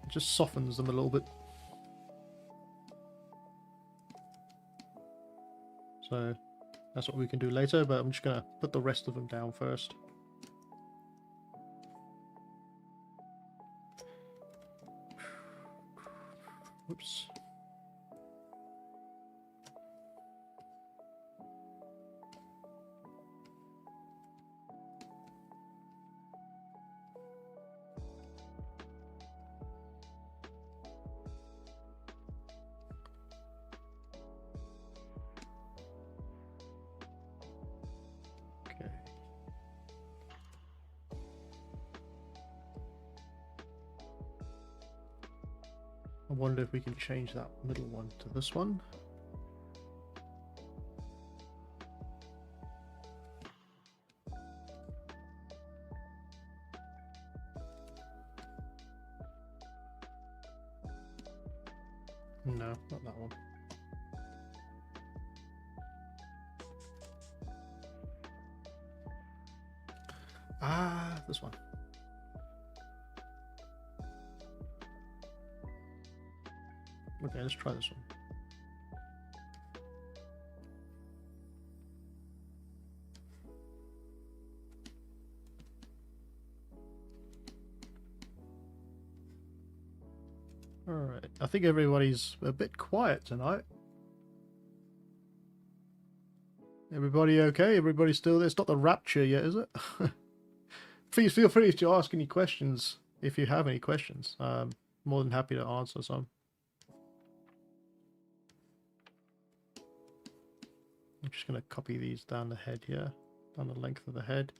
It just softens them a little bit. So that's what we can do later, but I'm just going to put the rest of them down first. Oops. Okay. I wonder if we can change that middle one to this one. No, not that one. Ah, this one. Okay, let's try this one. All right, I think everybody's a bit quiet tonight. Everybody okay? Everybody still there? It's not the rapture yet, is it? Please feel free to ask any questions if you have any questions. More than happy to answer some. I'm just going to copy these down the head here, down the length of the head.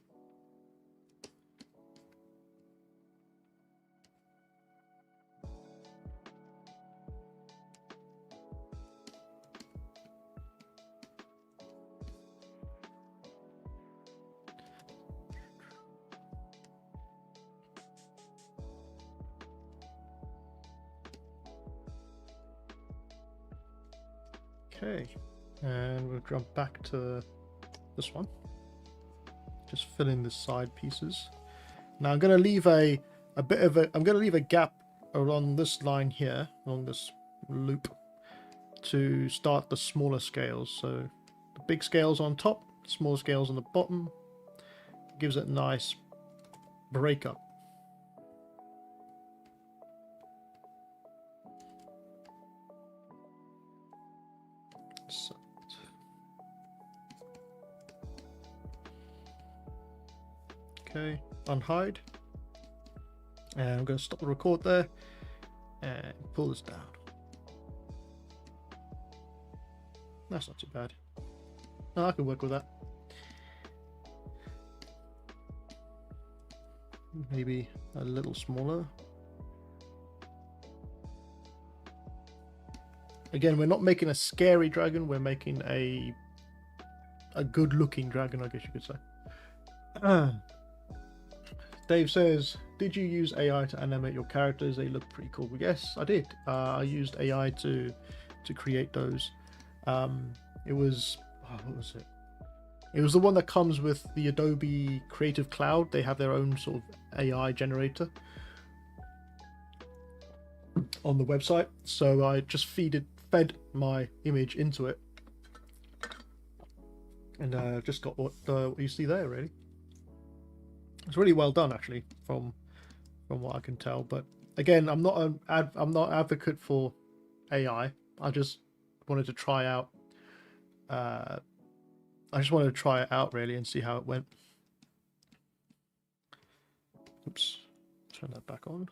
Okay, and we'll jump back to this one. Just fill in the side pieces. Now I'm going to leave a bit of a, I'm going to leave a gap along this line here, along this loop, to start the smaller scales. So the big scales on top, small scales on the bottom. Gives it a nice breakup. So, okay, unhide, and I'm going to stop the record there and pull this down. That's not too bad. No, I can work with that. Maybe a little smaller. Again, we're not making a scary dragon, we're making a good looking dragon, I guess you could say. Dave says, did you use AI to animate your characters? They look pretty cool. Yes, I did. I used AI to create those. It was, what was it? It was the one that comes with the Adobe Creative Cloud. They have their own sort of AI generator on the website. So I just fed my image into it. And just got what you see there, really. It's really well done, actually, from what I can tell. But again, I'm not an advocate for AI. I just wanted to try out. I just wanted to try it out, really, and see how it went. Oops, turn that back on.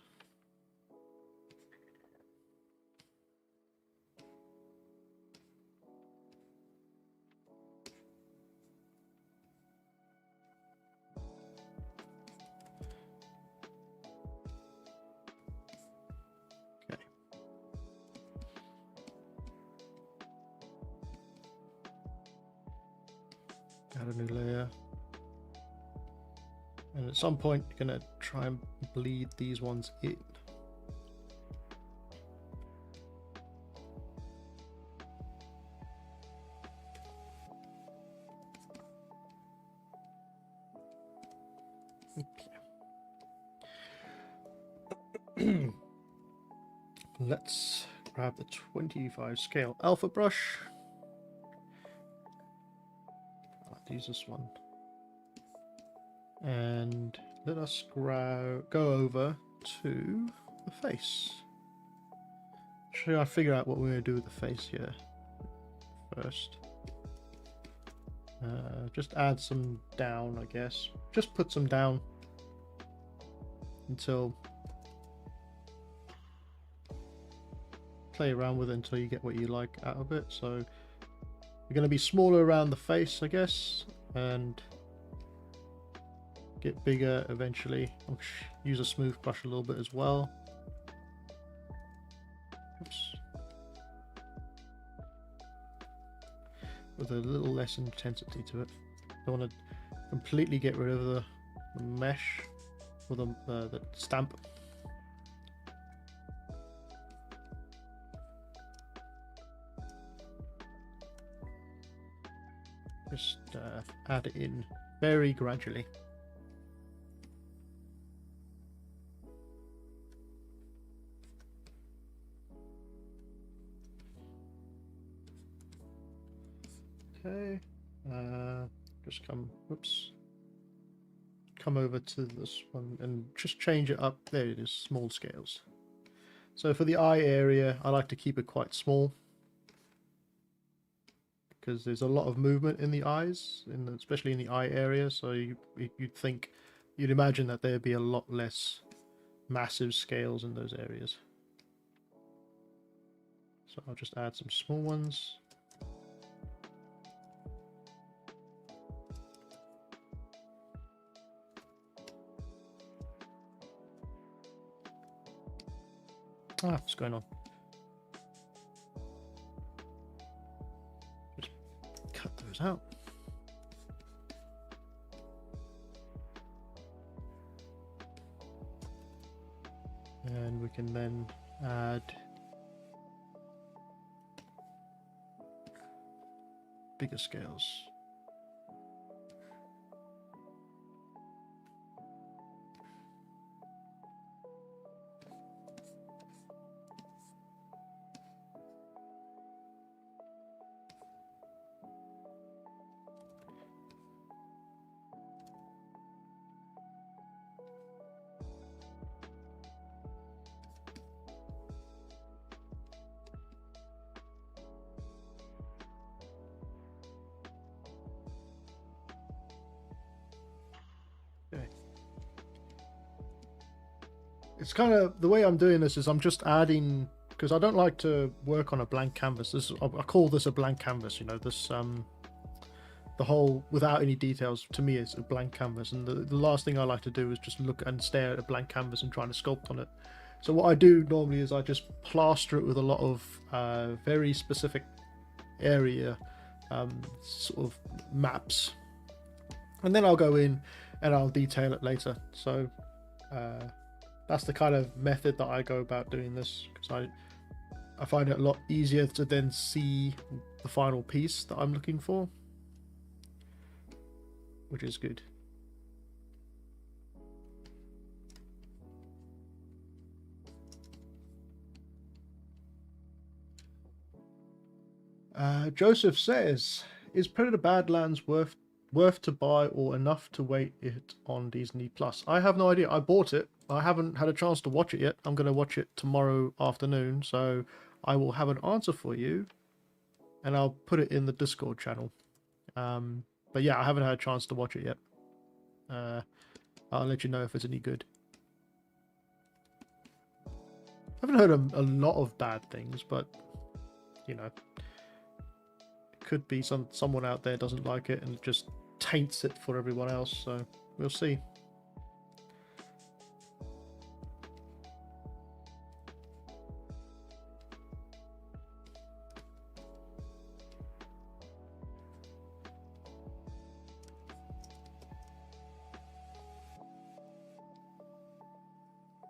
Add a new layer, and at some point you're gonna try and bleed these ones in. Okay. Let's grab the 25 scale alpha brush. Use this one, and let us go over to the face. Should I figure out what we're going to do with the face here first? Just add some down, I guess. Just put some down until... Play around with it until you get what you like out of it. So you're going to be smaller around the face, I guess, and get bigger eventually. I'll use a smooth brush a little bit as well. Oops. With a little less intensity to it. Don't want to completely get rid of the mesh or the stamp. Just add it in very gradually. Okay, just come over to this one and just change it up. There it is, small scales. So for the eye area, I like to keep it quite small because there's a lot of movement in the eyes, especially in the eye area. So you'd imagine that there'd be a lot less massive scales in those areas. So I'll just add some small ones. What's going on? Just cut those out. And we can then add bigger scales. It's kind of the way I'm doing this is I'm just adding, because I don't like to work on a blank canvas. I call this a blank canvas. You know, this the whole without any details to me is a blank canvas, and the last thing I like to do is just look and stare at a blank canvas and trying to sculpt on it. So what I do normally is I just plaster it with a lot of very specific area sort of maps, and then I'll go in and I'll detail it later. So that's the kind of method that I go about doing this, because I find it a lot easier to then see the final piece that I'm looking for, which is good. Joseph says, is Predator Badlands worth to buy or enough to wait it on Disney Plus? I have no idea. I bought it. I haven't had a chance to watch it yet. I'm going to watch it tomorrow afternoon, so I will have an answer for you, and I'll put it in the Discord channel. But yeah, I haven't had a chance to watch it yet. I'll let you know if it's any good. I haven't heard a lot of bad things, but you know, it could be someone out there doesn't like it and just taints it for everyone else, so we'll see.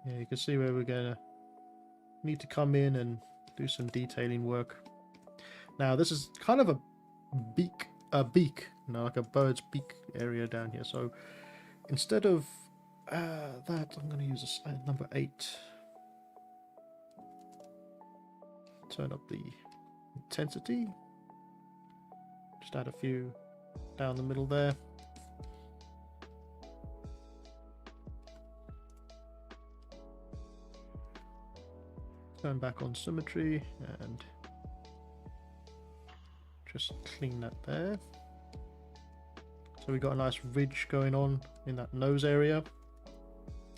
Yeah, you can see where we're gonna need to come in and do some detailing work. Now this is kind of a beak, you know, like a bird's beak area down here. So instead of that, I'm going to use a number 8. Turn up the intensity. Just add a few down the middle there. Turn back on symmetry and just clean that there. So we got a nice ridge going on in that nose area.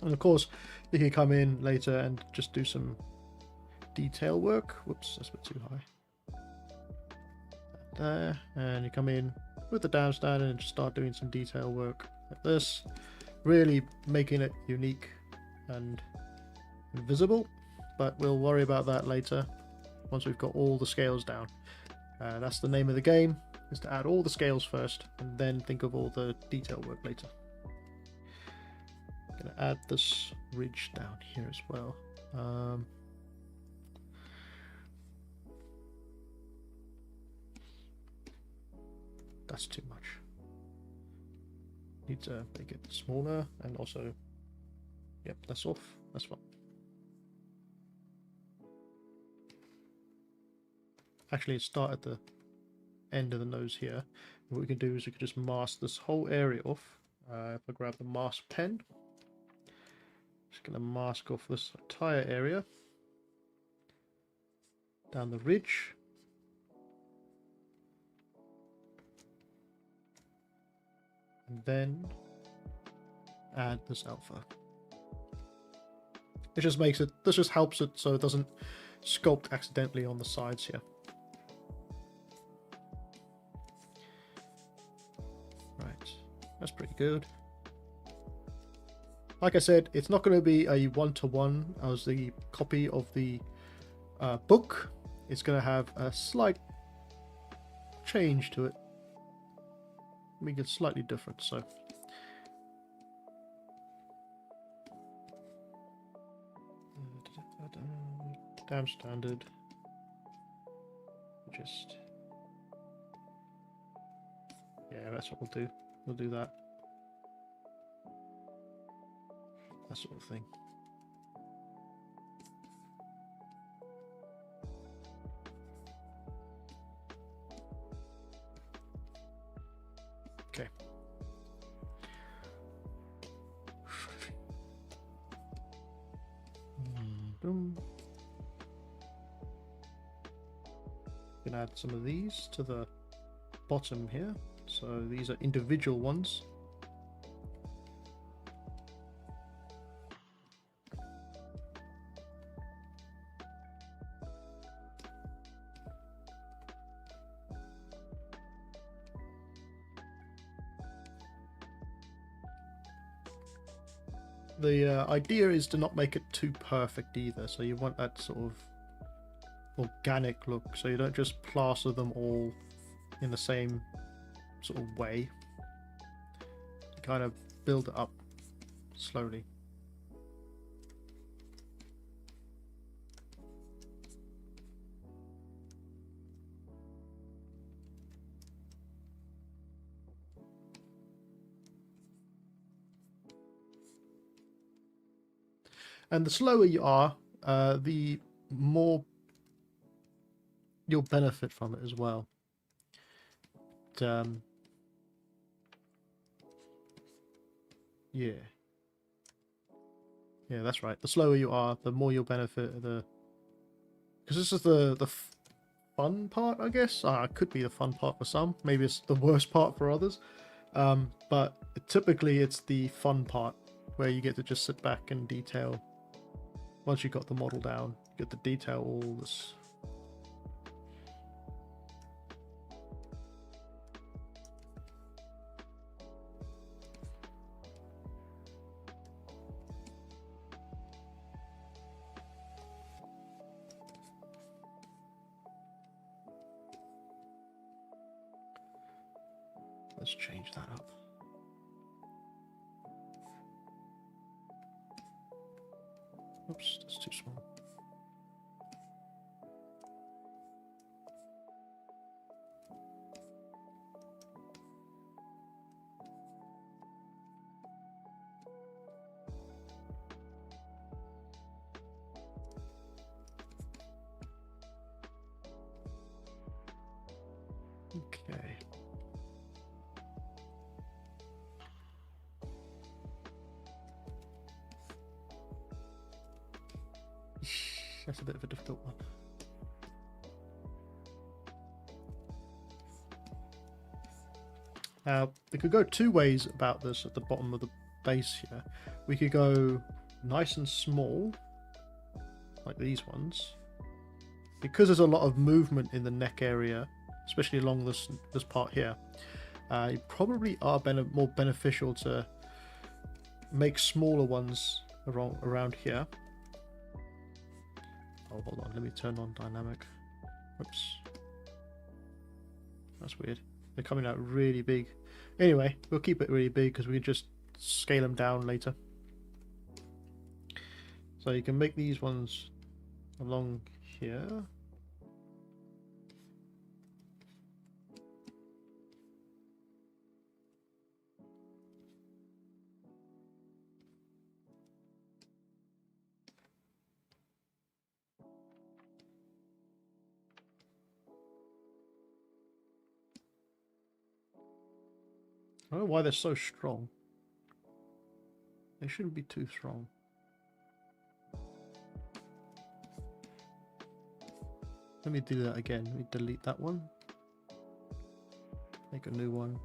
And of course, you can come in later and just do some detail work. Whoops, that's a bit too high. There, and you come in with the down stand and just start doing some detail work like this, really making it unique and visible. But we'll worry about that later once we've got all the scales down. That's the name of the game, is to add all the scales first and then think of all the detail work later. I'm going to add this ridge down here as well. That's too much. Need to make it smaller, and also, yep, that's off. That's fine. Actually, start at the end of the nose here. What we can do is we can just mask this whole area off. If I grab the mask pen, just going to mask off this entire area down the ridge. And then add this alpha. It just makes it, this just helps it so it doesn't sculpt accidentally on the sides here. Right, that's pretty good. Like I said, it's not going to be a one-to-one as the copy of the book. It's going to have a slight change to it. Make it slightly different, so damn standard. Just yeah, that's what we'll do. We'll do that. That sort of thing. Okay. Boom. You can add some of these to the bottom here. So these are individual ones. The idea is to not make it too perfect either, so you want that sort of organic look, so you don't just plaster them all in the same sort of way. You kind of build it up slowly. And the slower you are, the more you'll benefit from it as well. Yeah. Yeah, that's right. The slower you are, the more you'll benefit. Because this is the fun part, I guess. It could be the fun part for some. Maybe it's the worst part for others. But typically it's the fun part where you get to just sit back and detail. Once you've got the model down, you get to detail all this. Let's change that up. Oops, that's too small. Okay. That's a bit of a difficult one. Now, we could go two ways about this at the bottom of the base here. We could go nice and small, like these ones. Because there's a lot of movement in the neck area, especially along this part here, it probably are more beneficial to make smaller ones around here. Oh, hold on, let me turn on dynamic. Oops. That's weird. They're coming out really big. Anyway, we'll keep it really big because we can just scale them down later. So you can make these ones along here. I don't know why they're so strong. They shouldn't be too strong. Let me do that again. Let me delete that one. Make a new one.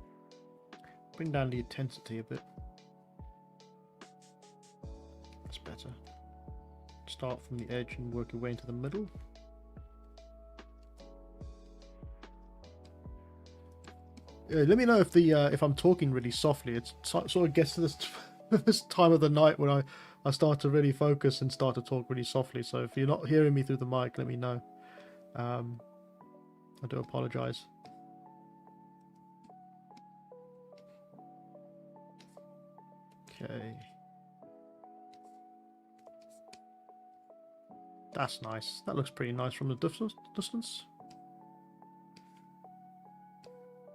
Bring down the intensity a bit. That's better. Start from the edge and work your way into the middle. Let me know if I'm talking really softly. It sort of gets to this time of the night when I start to really focus and start to talk really softly. So if you're not hearing me through the mic, let me know. I do apologize. Okay. That's nice. That looks pretty nice from the distance.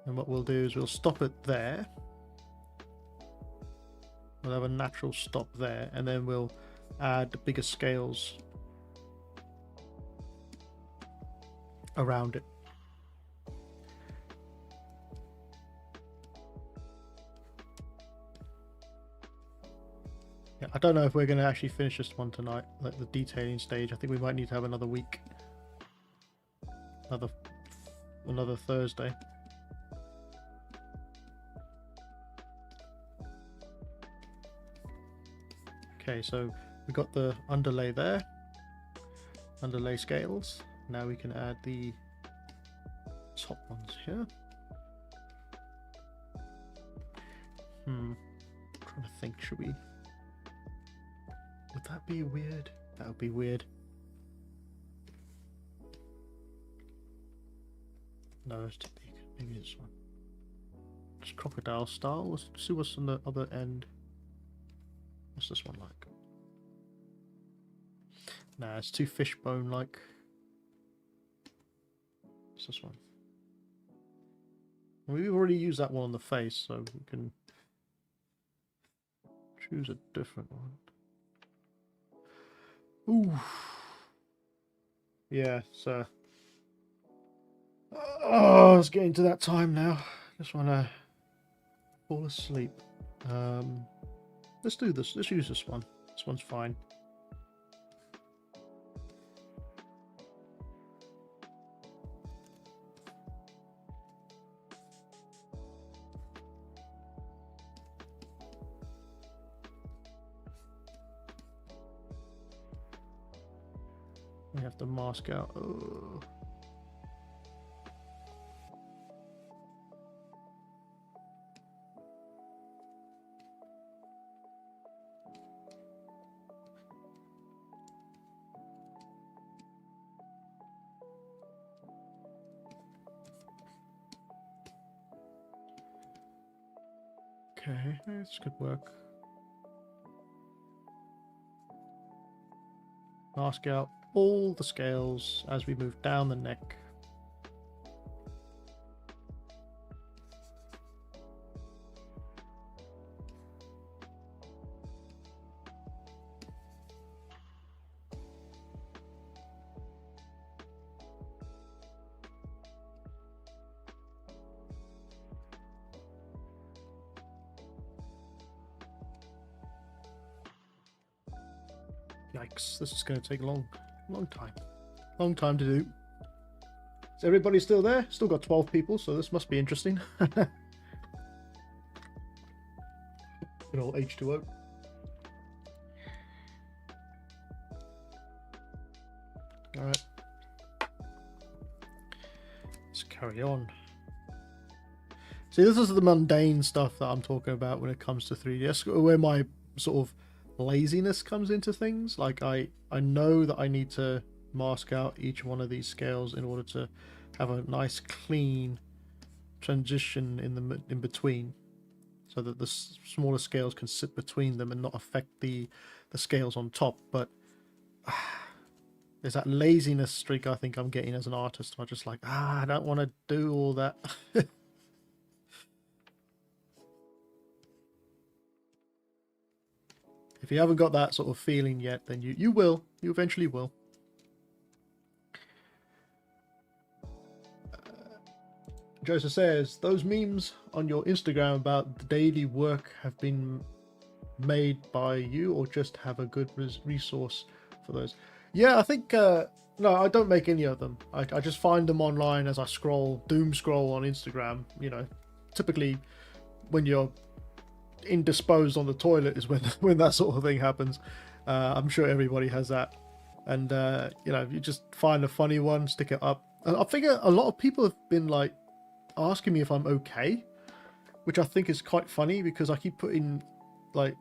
And what we'll do is we'll stop it there. We'll have a natural stop there, and then we'll add the bigger scales around it. Yeah, I don't know if we're going to actually finish this one tonight, like the detailing stage. I think we might need to have another week, another Thursday. Okay, so we got the underlay there, underlay scales. Now we can add the top ones here. I'm trying to think, should we? Would that be weird? That would be weird. No, it's too big. Maybe this one. Just crocodile style. Let's see what's on the other end. What's this one like? Nah, it's too fishbone like. What's this one? We've already used that one on the face, so we can choose a different one. Ooh. Yeah, so. Oh, it's getting to that time now. Just want to fall asleep. Let's do this. Let's use this one. This one's fine. We have to mask out. Oh. Okay, this could work. Mask out all the scales as we move down the neck. Yikes, this is going to take long. Long time. Long time to do. Is everybody still there? Still got 12 people, so this must be interesting. Good old H2O. Alright. Let's carry on. See, this is the mundane stuff that I'm talking about when it comes to 3ds, where my sort of laziness comes into things. Like, I know that I need to mask out each one of these scales in order to have a nice clean transition in between, so that the smaller scales can sit between them and not affect the scales on top. But there's that laziness streak I think I'm getting as an artist. I'm just like, I don't want to do all that. If you haven't got that sort of feeling yet, then you will. You eventually will. Joseph says, those memes on your Instagram about the daily work have been made by you, or just have a good resource for those? Yeah, I think, no, I don't make any of them. I just find them online as I doom scroll on Instagram. You know, typically when you're indisposed on the toilet is when that sort of thing happens. I'm sure everybody has that. And, you know, you just find a funny one, stick it up. And I figure a lot of people have been like, asking me if I'm okay, which I think is quite funny, because I keep putting like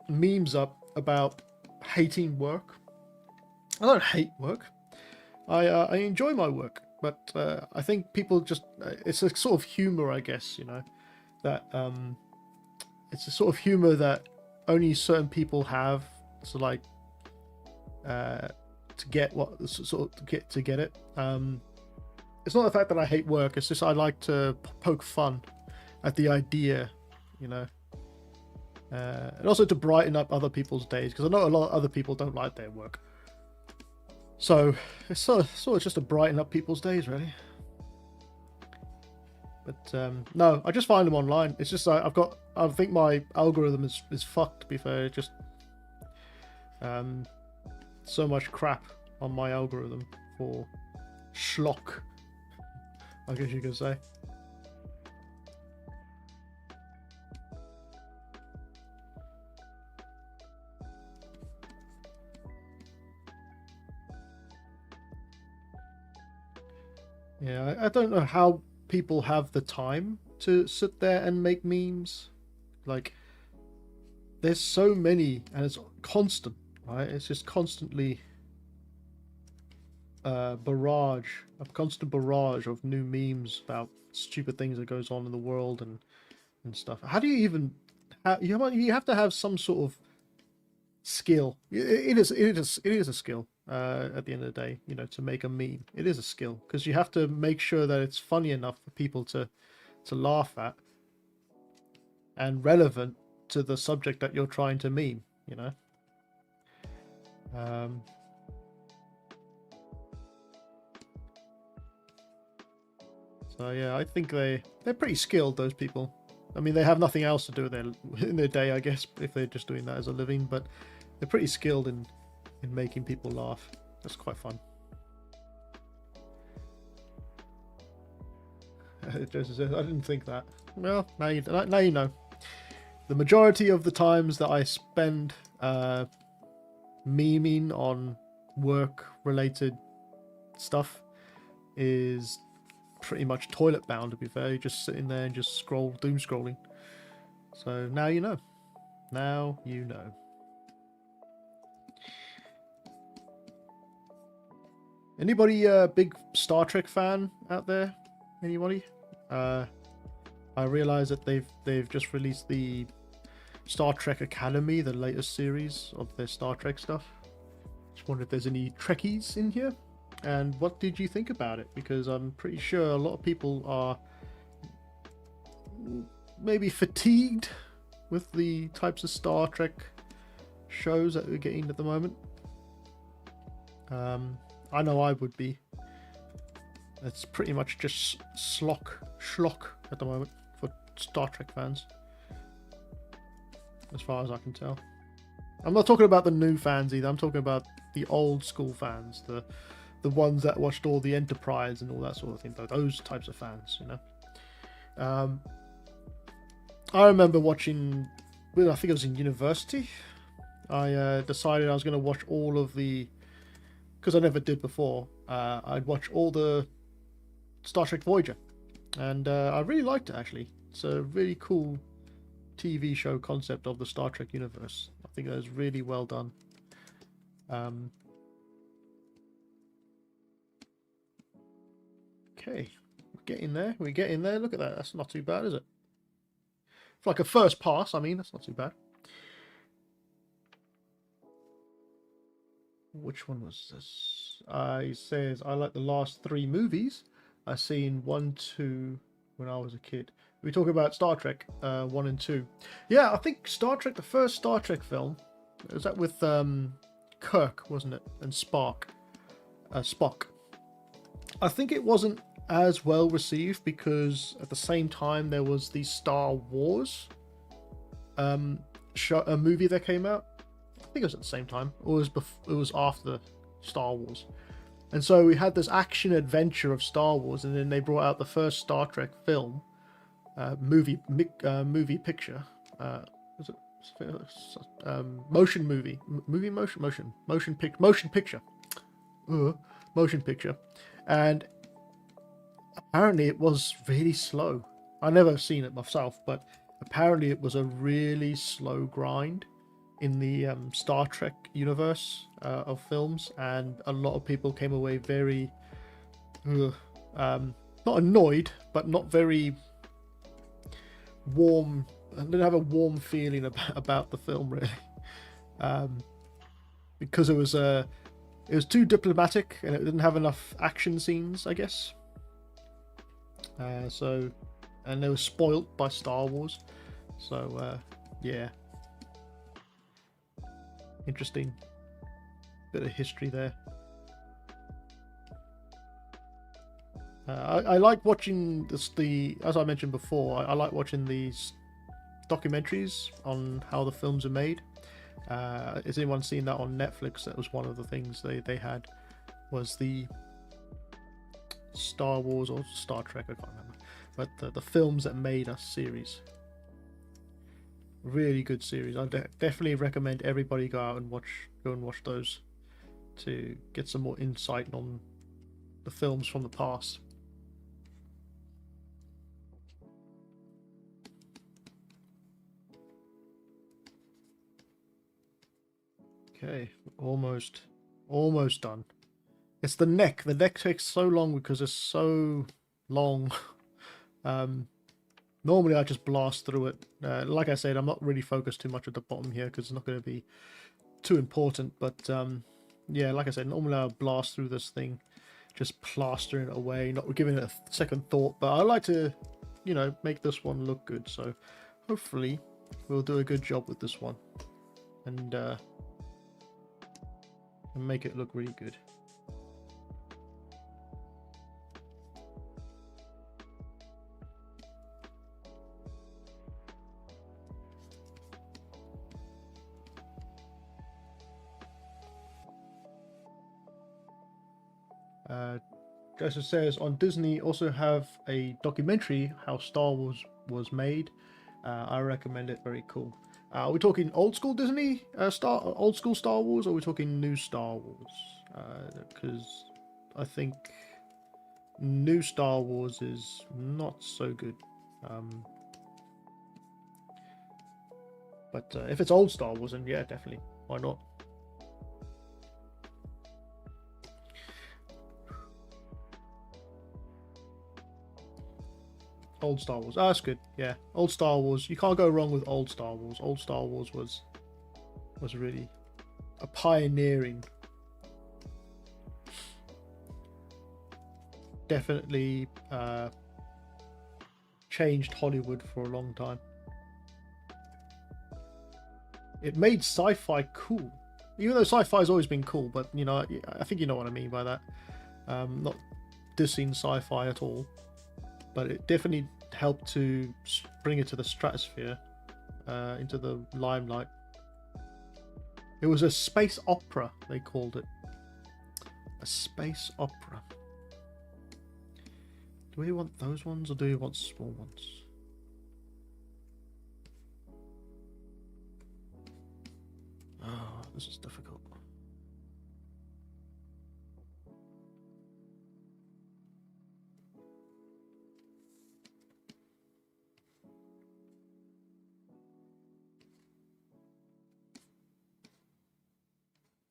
memes up about hating work. I don't hate work. I enjoy my work, but I think people just it's a sort of humor, I guess, you know, that it's a sort of humor that only certain people have to like to get what sort of to get it. It's not the fact that I hate work, it's just I like to poke fun at the idea, you know. And also to brighten up other people's days, because I know a lot of other people don't like their work. So it's sort of just to brighten up people's days, really. But no, I just find them online. It's just I think my algorithm is fucked, to be fair. It just so much crap on my algorithm for schlock, I guess you could say. Yeah, I don't know how people have the time to sit there and make memes. Like, there's so many, and it's constant, right? It's just constantly a constant barrage of new memes about stupid things that goes on in the world and stuff. How do you even you have to have some sort of skill. It is a skill at the end of the day, you know, to make a meme. It is a skill, because you have to make sure that it's funny enough for people to laugh at and relevant to the subject that you're trying to meme, you know. So yeah, I think they're pretty skilled, those people. I mean, they have nothing else to do in their day, I guess, if they're just doing that as a living, but they're pretty skilled in making people laugh. That's quite fun. Joseph says, I didn't think that. Well, now you know. The majority of the times that I spend memeing on work-related stuff is pretty much toilet bound, to be fair. You're just sitting there and just doom scrolling. So now you know. Now you know. Anybody big Star Trek fan out there? Anybody? I realize that they've just released the Star Trek Academy, the latest series of their Star Trek stuff. Just wonder if there's any Trekkies in here. And what did you think about it? Because I'm pretty sure a lot of people are maybe fatigued with the types of Star Trek shows that we're getting at the moment. I know I would be. It's pretty much just schlock at the moment for Star Trek fans, as far as I can tell. I'm not talking about the new fans either. I'm talking about the old school fans, the ones that watched all the Enterprise and all that sort of thing. Those types of fans, you know. I remember watching, well, I think it was in university. I decided I was going to watch all of the, because I never did before. I'd watch all the Star Trek Voyager, and I really liked it actually. It's a really cool TV show concept of the Star Trek universe. I think that was really well done. Okay, we're getting there. We're getting there. Look at that. That's not too bad, is it? For like a first pass, I mean, that's not too bad. Which one was this? He says, I like the last 3 movies. I've seen 1, 2 when I was a kid. We talk about Star Trek 1 and 2. Yeah, I think Star Trek, the first Star Trek film, was that with Kirk, wasn't it? And Spock. I think it wasn't as well received because at the same time there was the Star Wars a movie that came out. I think it was at the same time, or it was after Star Wars. And so we had this action adventure of Star Wars, and then they brought out the first Star Trek film, movie picture. Was it motion movie? Motion picture. Motion picture. And apparently it was really slow. I've never seen it myself, but apparently it was a really slow grind in the Star Trek universe of films, and a lot of people came away very not annoyed, but not very warm. I didn't have a warm feeling about the film really, because it was too diplomatic and it didn't have enough action scenes, I guess. And they were spoilt by Star Wars, so yeah. Interesting bit of history there. I like watching as I mentioned before, I like watching these documentaries on how the films are made. Has anyone seen that on Netflix? That was one of the things they had, was the Star Wars or Star Trek, I can't remember, but the films that made us series. Really good series. I definitely recommend everybody go and watch those to get some more insight on the films from the past. Okay, almost done. It's the neck. The neck takes so long because it's so long. Normally I just blast through it. Like I said, I'm not really focused too much at the bottom here because it's not going to be too important. But yeah, like I said, normally I'll blast through this thing, just plastering it away, not giving it a second thought. But I like to, you know, make this one look good. So hopefully we'll do a good job with this one and make it look really good. Joseph says, on Disney also have a documentary how Star Wars was made. I recommend it. Very cool. Are we talking old school Disney old school Star Wars, or are we talking new Star Wars? Because I think new Star Wars is not so good. But if it's old Star Wars, then yeah, definitely. Why not? Old Star Wars. Oh, that's good. Yeah, old Star Wars. You can't go wrong with old Star Wars. Old Star Wars was really a pioneering. Definitely changed Hollywood for a long time. It made sci-fi cool, even though sci-fi has always been cool. But you know, I think you know what I mean by that. Not dissing sci-fi at all. But it definitely helped to bring it to the stratosphere, into the limelight. It was a space opera, they called it. A space opera. Do we want those ones or do we want small ones? Oh, this is difficult.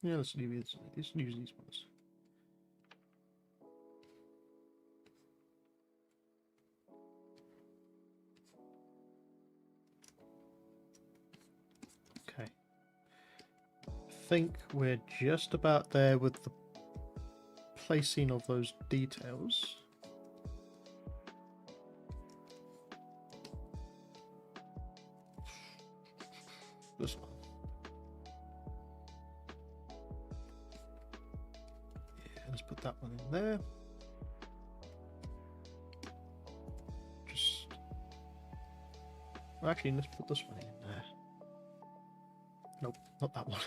Yeah, let's use these ones. Okay. I think we're just about there with the placing of those details. This one. Yeah, let's put that one in there. Just... well, actually, let's put this one in there. Nope, not that one.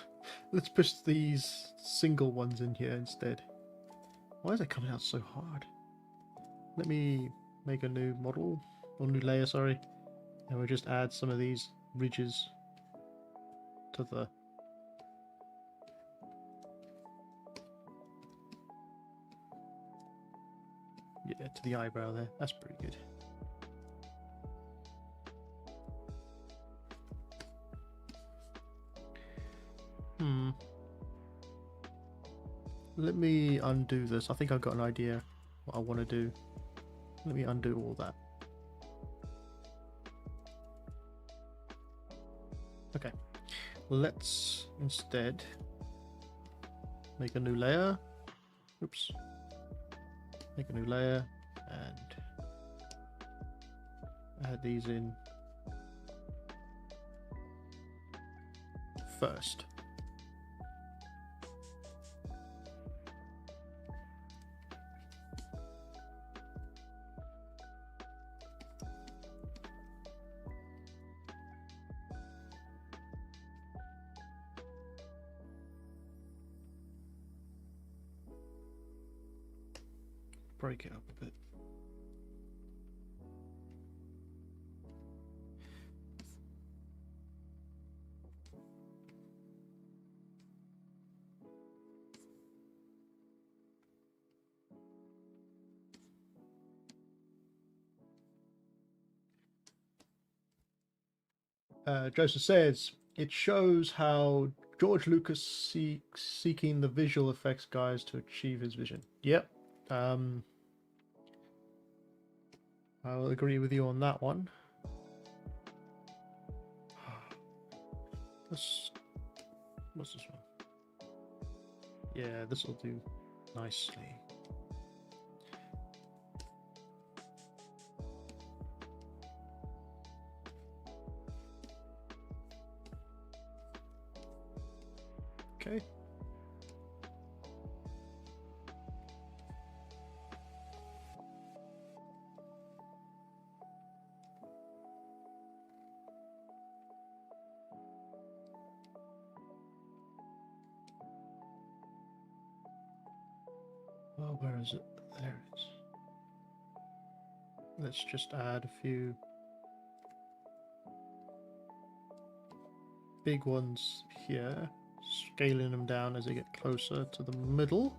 Let's push these single ones in here instead. Why is it coming out so hard? Let me make a new model, or new layer, sorry. And we'll just add some of these ridges to the... yeah, to the eyebrow there. That's pretty good. Let me undo this. I think I've got an idea what I want to do. Let me undo all that. Okay. Let's instead make a new layer. Oops. Make a new layer and add these in first. Break it up a bit. Joseph says, it shows how George Lucas seeking the visual effects guys to achieve his vision. Yep. I'll agree with you on that one. What's this one? Yeah, this will do nicely. Okay. Oh, where is it? There it is. Let's just add a few big ones here, scaling them down as they get closer to the middle.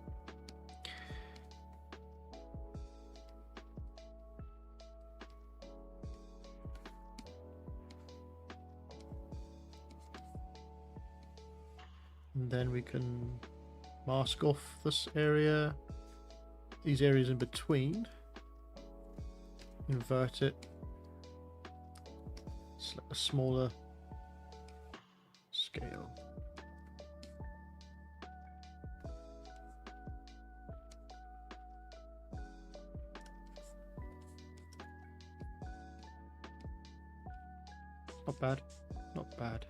And then we can mask off this area, these areas in between, invert it, select a smaller scale. Not bad, not bad.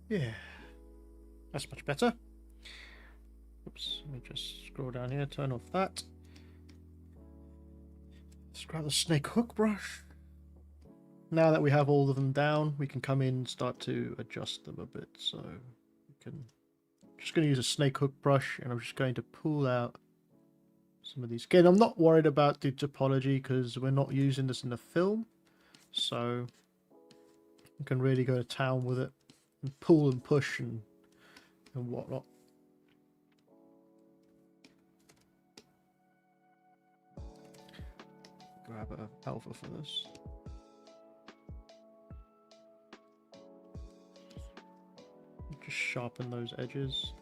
Yeah, that's much better. Oops, let me just scroll down here, turn off that. Let's grab the snake hook brush. Now that we have all of them down, we can come in and start to adjust them a bit. So we can just going to use a snake hook brush, and I'm just going to pull out some of these. Again, I'm not worried about the topology because we're not using this in the film, so you can really go to town with it and pull and push and whatnot. Grab an alpha for this. Just sharpen those edges.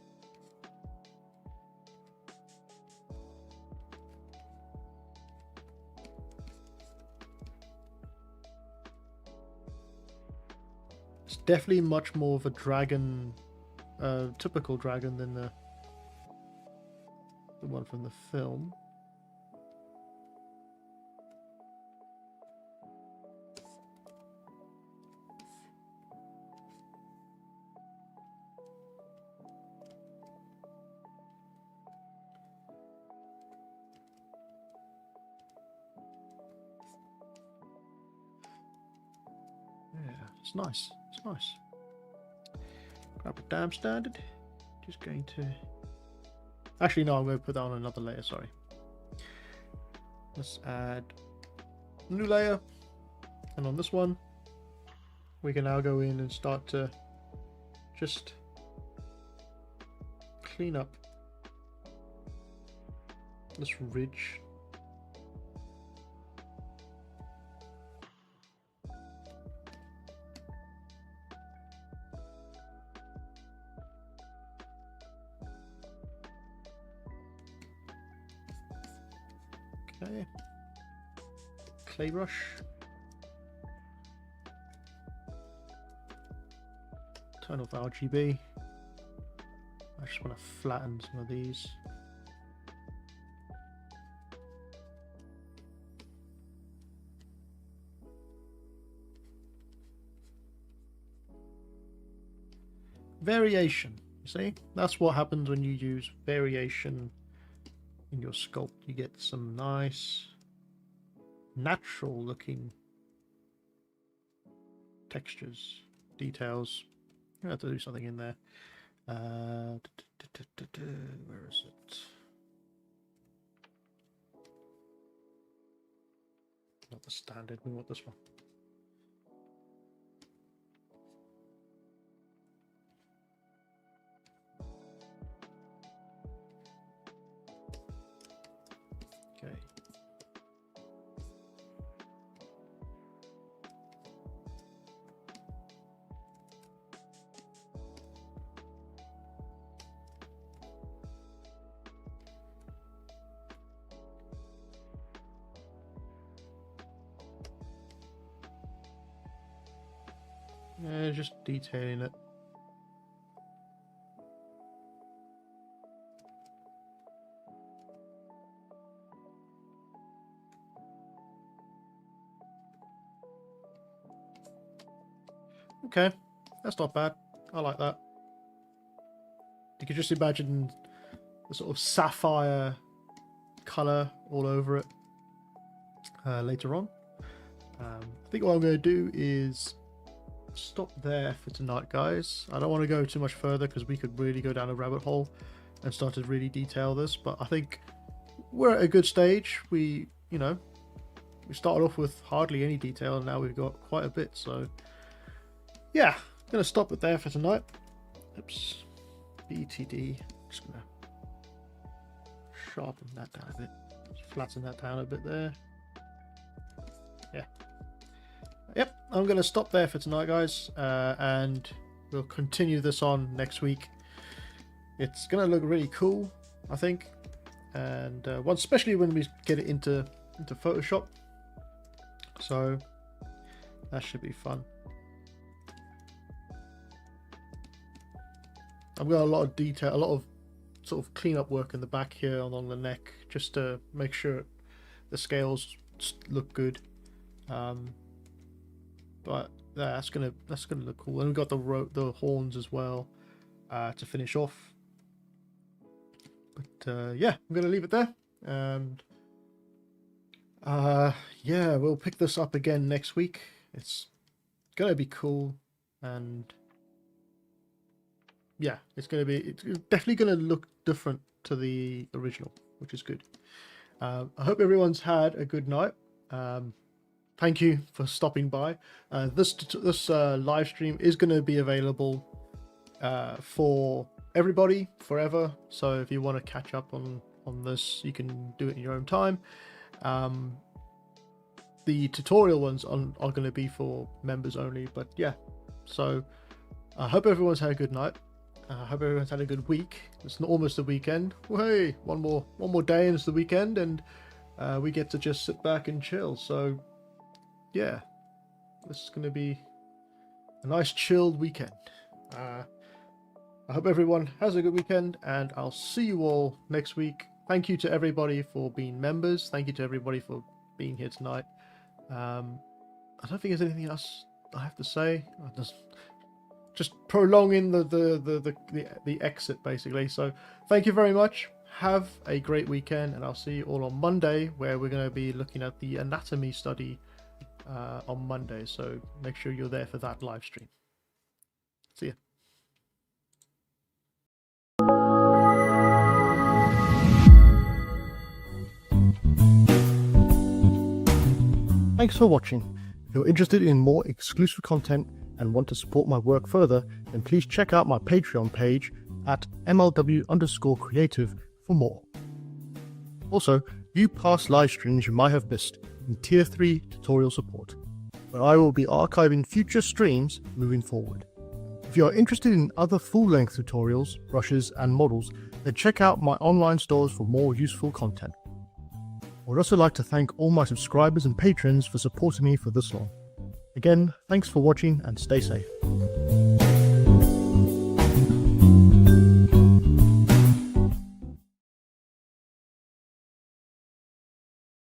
It's definitely much more of a dragon, typical dragon than the one from the film. Yeah, it's nice. It's nice. Grab a dam standard. Just going to... Actually, no, I'm going to put that on another layer, sorry. Let's add a new layer. And on this one, we can now go in and start to just clean up this ridge. Okay, clay brush, turn off RGB. I just want to flatten some of these. Variation, you see, that's what happens when you use variation in your sculpt. You get some nice natural looking textures, details. You have to do something in there. Where is it? Not the standard, we want this one. Okay. Yeah, just detailing it. Okay, that's not bad. I like that. You can just imagine the sort of sapphire color all over it later on. I think what I'm going to do is stop there for tonight, guys. I don't want to go too much further because we could really go down a rabbit hole and start to really detail this, but I think we're at a good stage. We started off with hardly any detail and now we've got quite a bit, so yeah, I'm gonna stop it there for tonight. Oops, BTD. Just gonna sharpen that down a bit, just flatten that down a bit there. Yeah. Yep, I'm going to stop there for tonight, guys, and we'll continue this on next week. It's going to look really cool, I think, and especially when we get it into Photoshop, so that should be fun. I've got a lot of detail, a lot of sort of cleanup work in the back here along the neck, just to make sure the scales look good. But that's gonna look cool. And we've got the horns as well to finish off. But yeah, I'm going to leave it there. And yeah, we'll pick this up again next week. It's going to be cool. And yeah, it's definitely going to look different to the original, which is good. I hope everyone's had a good night. Thank you for stopping by. This live stream is going to be available for everybody forever. So if you want to catch up on this, you can do it in your own time. The tutorial ones are going to be for members only. But yeah, so I hope everyone's had a good night. I hope everyone's had a good week. It's almost the weekend. Well, hey, one more day and it's the weekend, and we get to just sit back and chill. So yeah, this is going to be a nice chilled weekend. I hope everyone has a good weekend, and I'll see you all next week. Thank you to everybody for being members. Thank you to everybody for being here tonight. I don't think there's anything else I have to say. I just prolonging the exit basically. So thank you very much. Have a great weekend, and I'll see you all on Monday, where we're going to be looking at the anatomy study on Monday. So make sure you're there for that live stream. See ya. Thanks for watching. If you're interested in more exclusive content and want to support my work further, then please check out my Patreon page at MLW_creative for more. Also, view past live streams you might have missed in Tier 3 tutorial support, where I will be archiving future streams moving forward. If you are interested in other full-length tutorials, brushes and models, then check out my online stores for more useful content. I would also like to thank all my subscribers and patrons for supporting me for this long. Again, thanks for watching and stay safe.